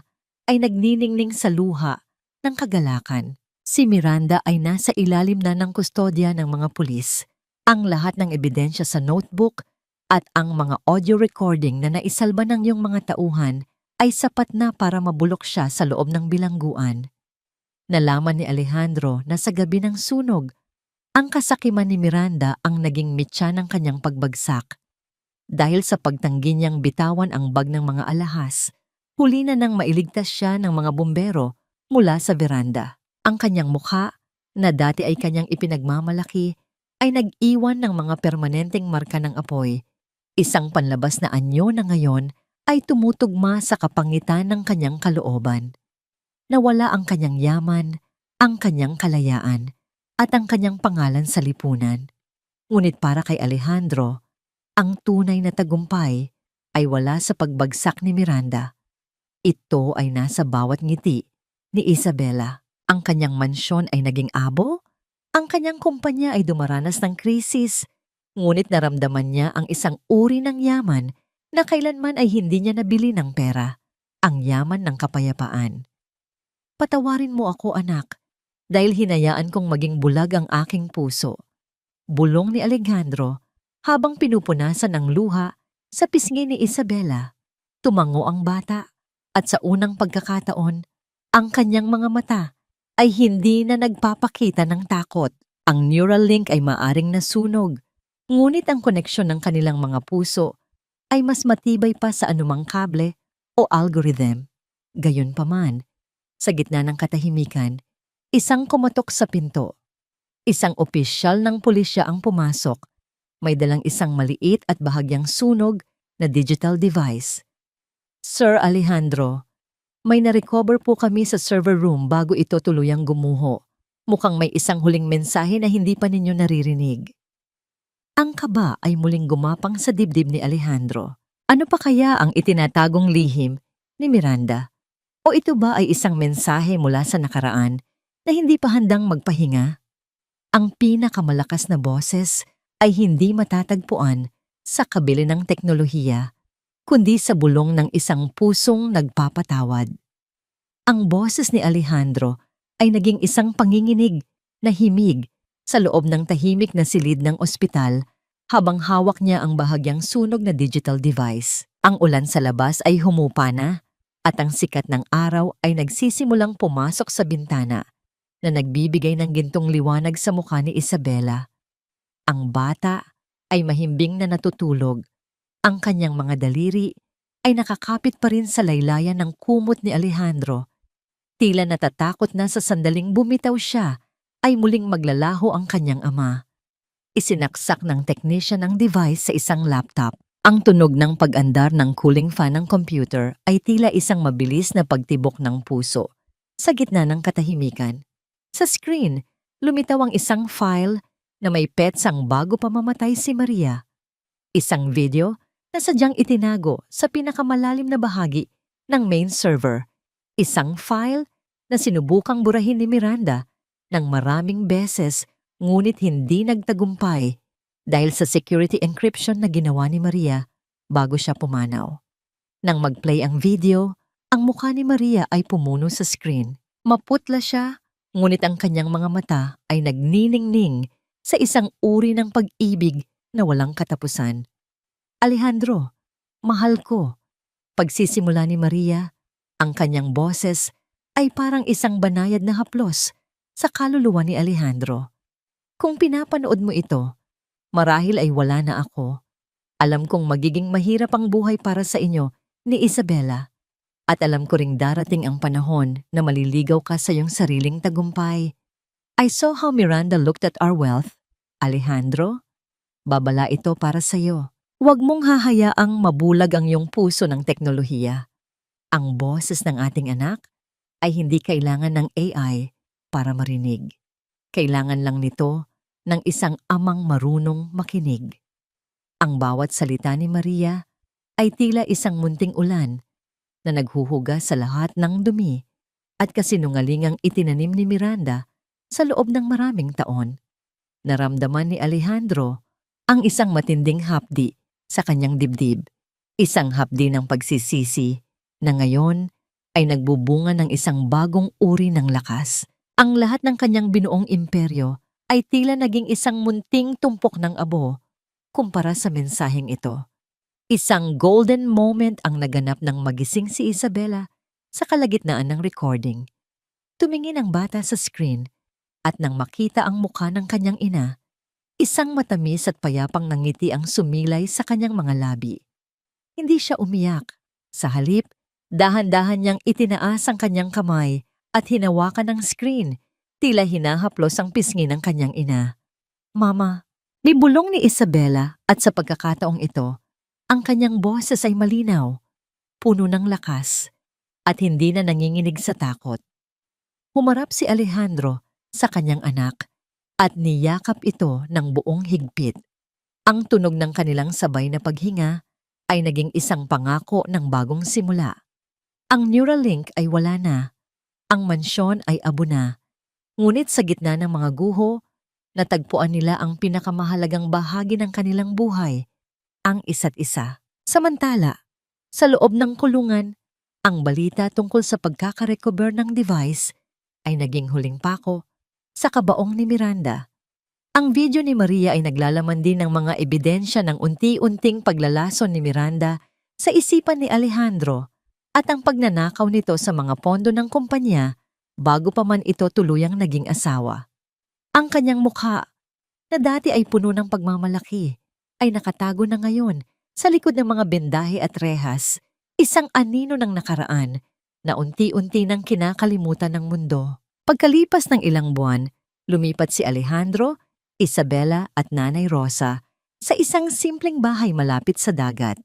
ay nagniningning sa luha ng kagalakan. Si Miranda ay nasa ilalim na ng kustodya ng mga pulis. Ang lahat ng ebidensya sa notebook at ang mga audio recording na naisalba ng iyong mga tauhan ay sapat na para mabulok siya sa loob ng bilangguan. Nalaman ni Alejandro na sa gabi ng sunog, ang kasakiman ni Miranda ang naging mitya ng kanyang pagbagsak. Dahil sa pagtanggi niyang bitawan ang bag ng mga alahas, huli na nang mailigtas siya ng mga bumbero mula sa veranda. Ang kanyang mukha, na dati ay kanyang ipinagmamalaki, ay nag-iwan ng mga permanenteng marka ng apoy. Isang panlabas na anyo na ngayon ay tumutugma sa kapangitan ng kanyang kalooban. Nawala ang kanyang yaman, ang kanyang kalayaan, at ang kanyang pangalan sa lipunan. Ngunit para kay Alejandro, ang tunay na tagumpay ay wala sa pagbagsak ni Miranda. Ito ay nasa bawat ngiti ni Isabela. Ang kanyang mansyon ay naging abo, ang kanyang kumpanya ay dumaranas ng krisis, ngunit naramdaman niya ang isang uri ng yaman na kailanman ay hindi niya nabili ng pera, ang yaman ng kapayapaan. Patawarin mo ako, anak, dahil hinayaan kong maging bulag ang aking puso. Bulong ni Alejandro habang pinupunasan ng luha sa pisngi ni Isabela. Tumango ang bata at sa unang pagkakataon, ang kanyang mga mata ay hindi na nagpapakita ng takot. Ang neural link ay maaring nasunog, ngunit ang koneksyon ng kanilang mga puso ay mas matibay pa sa anumang kable o algorithm. Gayunpaman, sa gitna ng katahimikan, isang kumatok sa pinto. Isang opisyal ng pulisya ang pumasok. May dalang isang maliit at bahagyang sunog na digital device. Sir Alejandro, may na-recover po kami sa server room bago ito tuluyang gumuho. Mukhang may isang huling mensahe na hindi pa ninyo naririnig. Ang kaba ay muling gumapang sa dibdib ni Alejandro. Ano pa kaya ang itinatagong lihim ni Miranda? O ito ba ay isang mensahe mula sa nakaraan na hindi pa handang magpahinga? Ang pinakamalakas na boses ay hindi matatagpuan sa kabili ng teknolohiya, kundi sa bulong ng isang pusong nagpapatawad. Ang boses ni Alejandro ay naging isang panginginig na himig sa loob ng tahimik na silid ng ospital habang hawak niya ang bahagyang sunog na digital device. Ang ulan sa labas ay humupa na at ang sikat ng araw ay nagsisimulang pumasok sa bintana na nagbibigay ng gintong liwanag sa mukha ni Isabela. Ang bata ay mahimbing na natutulog. Ang kanyang mga daliri ay nakakapit pa rin sa laylayan ng kumot ni Alejandro. Tila natatakot na sa sandaling bumitaw siya, ay muling maglalaho ang kanyang ama. Isinaksak ng technician ang device sa isang laptop. Ang tunog ng pag-andar ng cooling fan ng computer ay tila isang mabilis na pagtibok ng puso sa gitna ng katahimikan. Sa screen, lumitaw ang isang file na may petsang bago pa mamatay si Maria. Isang video na sadyang itinago sa pinakamalalim na bahagi ng main server. Isang file na sinubukang burahin ni Miranda ng maraming beses ngunit hindi nagtagumpay dahil sa security encryption na ginawa ni Maria bago siya pumanaw. Nang mag-play ang video, ang mukha ni Maria ay pumuno sa screen. Maputla siya, ngunit ang kanyang mga mata ay nagniningning sa isang uri ng pag-ibig na walang katapusan. Alejandro, mahal ko. Pagsisimula ni Maria, ang kanyang boses ay parang isang banayad na haplos sa kaluluwa ni Alejandro. Kung pinapanood mo ito, marahil ay wala na ako. Alam kong magiging mahirap ang buhay para sa inyo ni Isabela. At alam ko ring darating ang panahon na maliligaw ka sa iyong sariling tagumpay. I saw how Miranda looked at our wealth. Alejandro, babala ito para sa iyo. Huwag mong hahayaang mabulag ang iyong puso ng teknolohiya. Ang boses ng ating anak ay hindi kailangan ng AI para marinig. Kailangan lang nito ng isang amang marunong makinig. Ang bawat salita ni Maria ay tila isang munting ulan na naghuhuga sa lahat ng dumi at kasinungalingang itinanim ni Miranda sa loob ng maraming taon. Naramdaman ni Alejandro ang isang matinding hapdi sa kanyang dibdib, isang hapdi ng pagsisisi na ngayon ay nagbubunga ng isang bagong uri ng lakas. Ang lahat ng kanyang binuong imperyo ay tila naging isang munting tumpok ng abo kumpara sa mensaheng ito. Isang golden moment ang naganap ng magising si Isabela sa kalagitnaan ng recording. Tumingin ang bata sa screen at nang makita ang mukha ng kanyang ina, isang matamis at payapang nangiti ang sumilay sa kanyang mga labi. Hindi siya umiyak. Sa halip, dahan-dahan niyang itinaas ang kanyang kamay at hinawakan ng screen, tila hinahaplos ang pisngi ng kanyang ina. Mama, nibulong ni Isabela at sa pagkakataong ito, ang kanyang boses ay malinaw. puno ng lakas, at hindi na nanginginig sa takot. Humarap si Alejandro sa kanyang anak at niyakap ito ng buong higpit. Ang tunog ng kanilang sabay na paghinga ay naging isang pangako ng bagong simula. Ang Neuralink ay wala na, ang mansyon ay abo na, ngunit sa gitna ng mga guho, natagpuan nila ang pinakamahalagang bahagi ng kanilang buhay, ang isa't isa. Samantala, sa loob ng kulungan, ang balita tungkol sa pagkakarecover ng device ay naging huling pako sa kabaong ni Miranda. Ang video ni Maria ay naglalaman din ng mga ebidensya ng unti-unting paglalason ni Miranda sa isipan ni Alejandro at ang pagnanakaw nito sa mga pondo ng kumpanya bago pa man ito tuluyang naging asawa. Ang kanyang mukha, na dati ay puno ng pagmamalaki, ay nakatago na ngayon sa likod ng mga bendahe at rehas, isang anino ng nakaraan na unti-unti nang kinakalimutan ng mundo. Pagkalipas ng ilang buwan, lumipat si Alejandro, Isabela at Nanay Rosa sa isang simpleng bahay malapit sa dagat.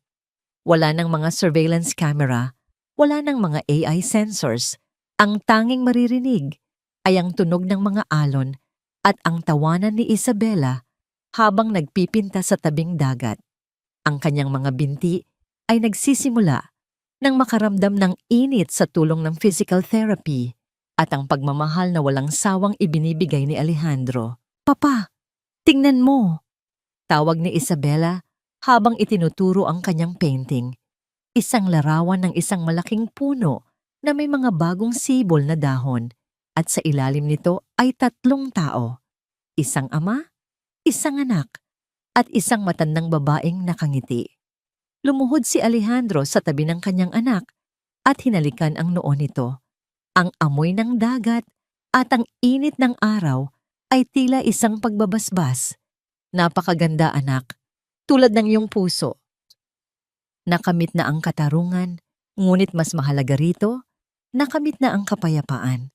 Wala ng mga surveillance camera, wala ng mga AI sensors. Ang tanging maririnig ay ang tunog ng mga alon at ang tawanan ni Isabela habang nagpipinta sa tabing dagat. Ang kanyang mga binti ay nagsisimula nang makaramdam ng init sa tulong ng physical therapy at ang pagmamahal na walang sawang ibinibigay ni Alejandro. "Papa, tingnan mo!" Tawag ni Isabela habang itinuturo ang kanyang painting. Isang larawan ng isang malaking puno na may mga bagong sibol na dahon at sa ilalim nito ay 3 tao. Isang ama, isang anak, at isang matandang babaeng nakangiti. Lumuhod si Alejandro sa tabi ng kanyang anak at hinalikan ang noo nito. Ang amoy ng dagat at ang init ng araw ay tila isang pagbabasbas. "Napakaganda, anak. Tulad ng iyong puso." Nakamit na ang katarungan, ngunit mas mahalaga rito, nakamit na ang kapayapaan.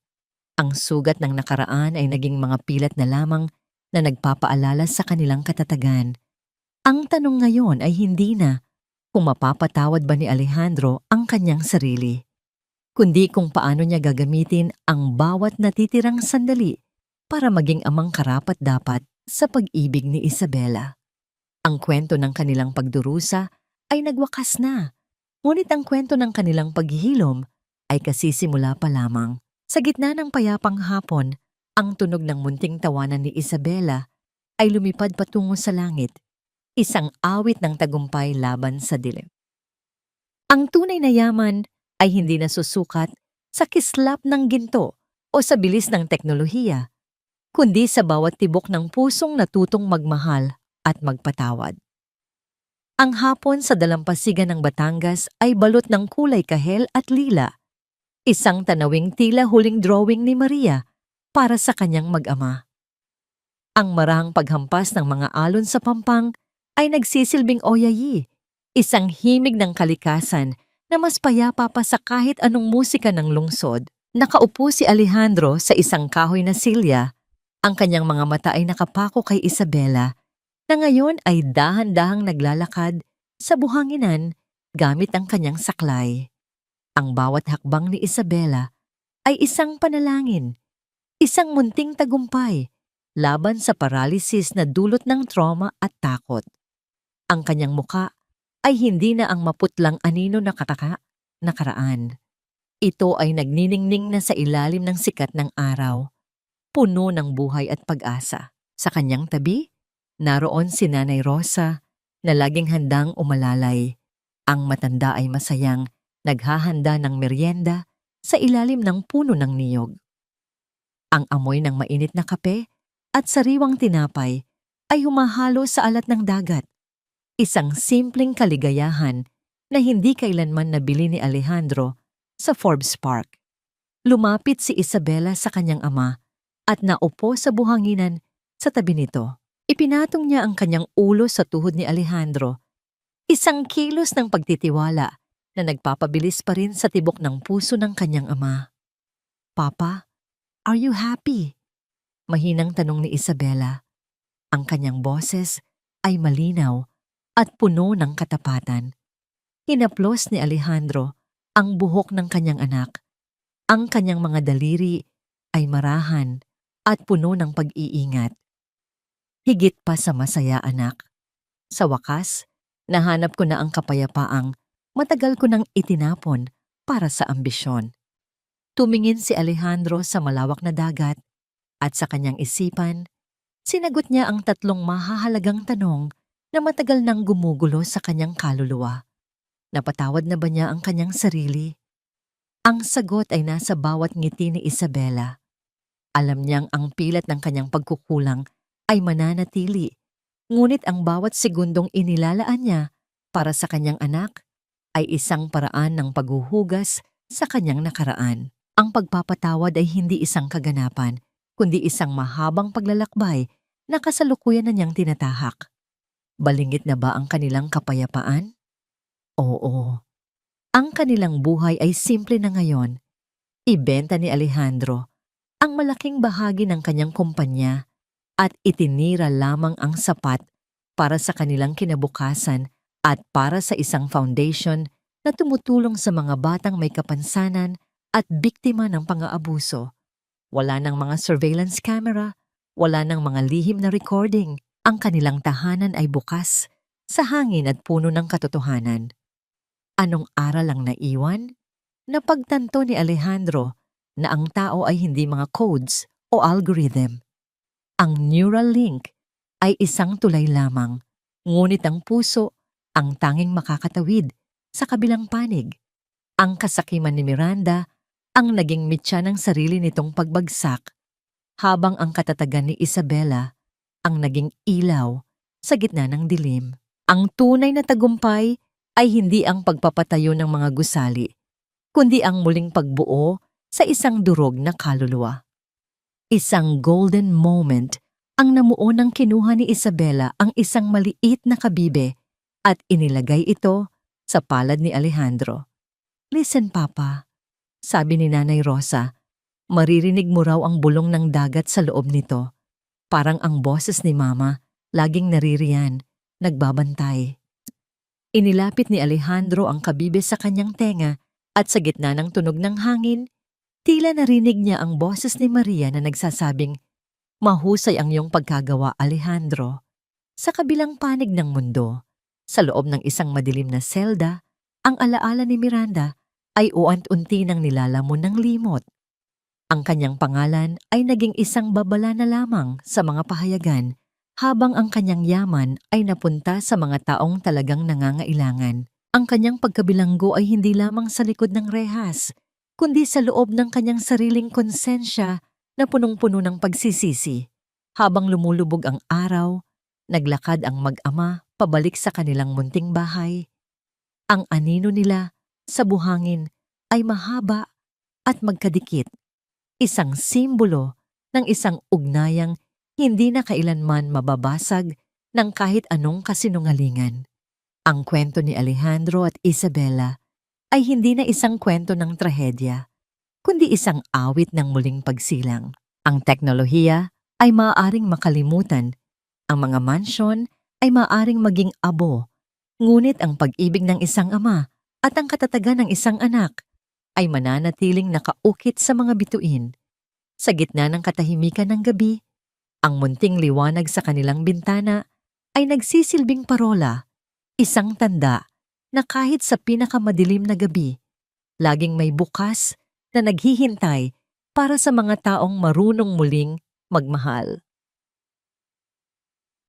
Ang sugat ng nakaraan ay naging mga pilat na lamang na nagpapaalala sa kanilang katatagan. Ang tanong ngayon ay hindi na kung mapapatawad ba ni Alejandro ang kanyang sarili, kundi kung paano niya gagamitin ang bawat natitirang sandali para maging amang karapat-dapat sa pag-ibig ni Isabela. Ang kwento ng kanilang pagdurusa ay nagwakas na, ngunit ang kwento ng kanilang paghihilom ay kasisimula pa lamang. Sa gitna ng payapang hapon, ang tunog ng munting tawanan ni Isabela ay lumipad patungo sa langit, isang awit ng tagumpay laban sa dilim. Ang tunay na yaman ay hindi nasusukat sa kislap ng ginto o sa bilis ng teknolohiya, kundi sa bawat tibok ng pusong natutong magmahal at magpatawad. Ang hapon sa dalampasigan ng Batangas ay balot ng kulay kahel at lila, isang tanawing tila huling drawing ni Maria para sa kanyang mag-ama. Ang marahang paghampas ng mga alon sa pampang ay nagsisilbing oyayi, isang himig ng kalikasan na mas payapa pa sa kahit anong musika ng lungsod. Nakaupo si Alejandro sa isang kahoy na silya, ang kanyang mga mata ay nakapako kay Isabela, na ngayon ay dahan-dahang naglalakad sa buhanginan gamit ang kanyang saklay. Ang bawat hakbang ni Isabela ay isang panalangin, isang munting tagumpay laban sa paralysis na dulot ng trauma at takot. Ang kanyang muka ay hindi na ang maputlang anino na nakaraan. Ito ay nagniningning na sa ilalim ng sikat ng araw, puno ng buhay at pag-asa. Sa kanyang tabi, naroon si Nanay Rosa na laging handang umalalay. Ang matanda ay masayang naghahanda ng merienda sa ilalim ng puno ng niyog. Ang amoy ng mainit na kape at sariwang tinapay ay humahalo sa alat ng dagat. Isang simpleng kaligayahan na hindi kailanman nabili ni Alejandro sa Forbes Park. Lumapit si Isabela sa kanyang ama at naupo sa buhanginan sa tabi nito. Ipinatong niya ang kanyang ulo sa tuhod ni Alejandro, isang kilos ng pagtitiwala na nagpapabilis pa rin sa tibok ng puso ng kanyang ama. "Papa, are you happy?" Mahinang tanong ni Isabela. Ang kanyang boses ay malinaw at puno ng katapatan. Hinaplos ni Alejandro ang buhok ng kanyang anak. Ang kanyang mga daliri ay marahan at puno ng pag-iingat. Higit pa sa masaya, anak. Sa wakas, nahanap ko na ang kapayapaang matagal ko nang itinapon para sa ambisyon. Tumingin si Alejandro sa malawak na dagat at sa kanyang isipan, sinagot niya ang tatlong mahahalagang tanong na matagal nang gumugulo sa kanyang kaluluwa. Napatawad na ba niya ang kanyang sarili? Ang sagot ay nasa bawat ngiti ni Isabela. Alam niyang ang pilat ng kanyang pagkukulang ay mananatili, ngunit ang bawat segundong inilalaan niya para sa kanyang anak ay isang paraan ng paghuhugas sa kanyang nakaraan. Ang pagpapatawad ay hindi isang kaganapan, kundi isang mahabang paglalakbay na kasalukuyan na niyang tinatahak. Balingit na ba ang kanilang kapayapaan? Oo. Ang kanilang buhay ay simple na ngayon. Ibenta ni Alejandro ang malaking bahagi ng kanyang kumpanya at itinira lamang ang sapat para sa kanilang kinabukasan at para sa isang foundation na tumutulong sa mga batang may kapansanan at biktima ng pang-aabuso. Wala ng mga surveillance camera, wala ng mga lihim na recording. Ang kanilang tahanan ay bukas sa hangin at puno ng katotohanan. Anong aral ang naiwan? Napagtanto ni Alejandro na ang tao ay hindi mga codes o algorithm. Ang neural link ay isang tulay lamang, ngunit ang puso ang tanging makakatawid sa kabilang panig. Ang kasakiman ni Miranda ang naging mitya ng sarili nitong pagbagsak, habang ang katatagan ni Isabela ang naging ilaw sa gitna ng dilim. Ang tunay na tagumpay ay hindi ang pagpapatayo ng mga gusali, kundi ang muling pagbuo sa isang durog na kaluluwa. Isang golden moment ang namuo nang kinuha ni Isabela ang isang maliit na kabibe at inilagay ito sa palad ni Alejandro. "Listen, Papa," sabi ni Nanay Rosa, "maririnig mo raw ang bulong ng dagat sa loob nito. Parang ang boses ni Mama, laging naririyan, nagbabantay." Inilapit ni Alejandro ang kabibe sa kanyang tenga at sa gitna ng tunog ng hangin, tila narinig niya ang boses ni Maria na nagsasabing, "Mahusay ang iyong pagkagawa, Alejandro." Sa kabilang panig ng mundo, sa loob ng isang madilim na selda, ang alaala ni Miranda ay uant-unti nang nilalamon ng limot. Ang kanyang pangalan ay naging isang babala na lamang sa mga pahayagan, habang ang kanyang yaman ay napunta sa mga taong talagang nangangailangan. Ang kanyang pagkabilanggo ay hindi lamang sa likod ng rehas, kundi sa loob ng kanyang sariling konsensya na punong-puno ng pagsisisi. Habang lumulubog ang araw, naglakad ang mag-ama pabalik sa kanilang munting bahay. Ang anino nila sa buhangin ay mahaba at magkadikit, isang simbolo ng isang ugnayang hindi na kailanman mababasag ng kahit anong kasinungalingan. Ang kwento ni Alejandro at Isabela ay hindi na isang kwento ng trahedya, kundi isang awit ng muling pagsilang. Ang teknolohiya ay maaaring makalimutan, ang mga mansyon ay maaaring maging abo, ngunit ang pag-ibig ng isang ama at ang katatagan ng isang anak ay mananatiling nakaukit sa mga bituin. Sa gitna ng katahimikan ng gabi, ang munting liwanag sa kanilang bintana ay nagsisilbing parola, isang tanda na kahit sa pinakamadilim na gabi, laging may bukas na naghihintay para sa mga taong marunong muling magmahal.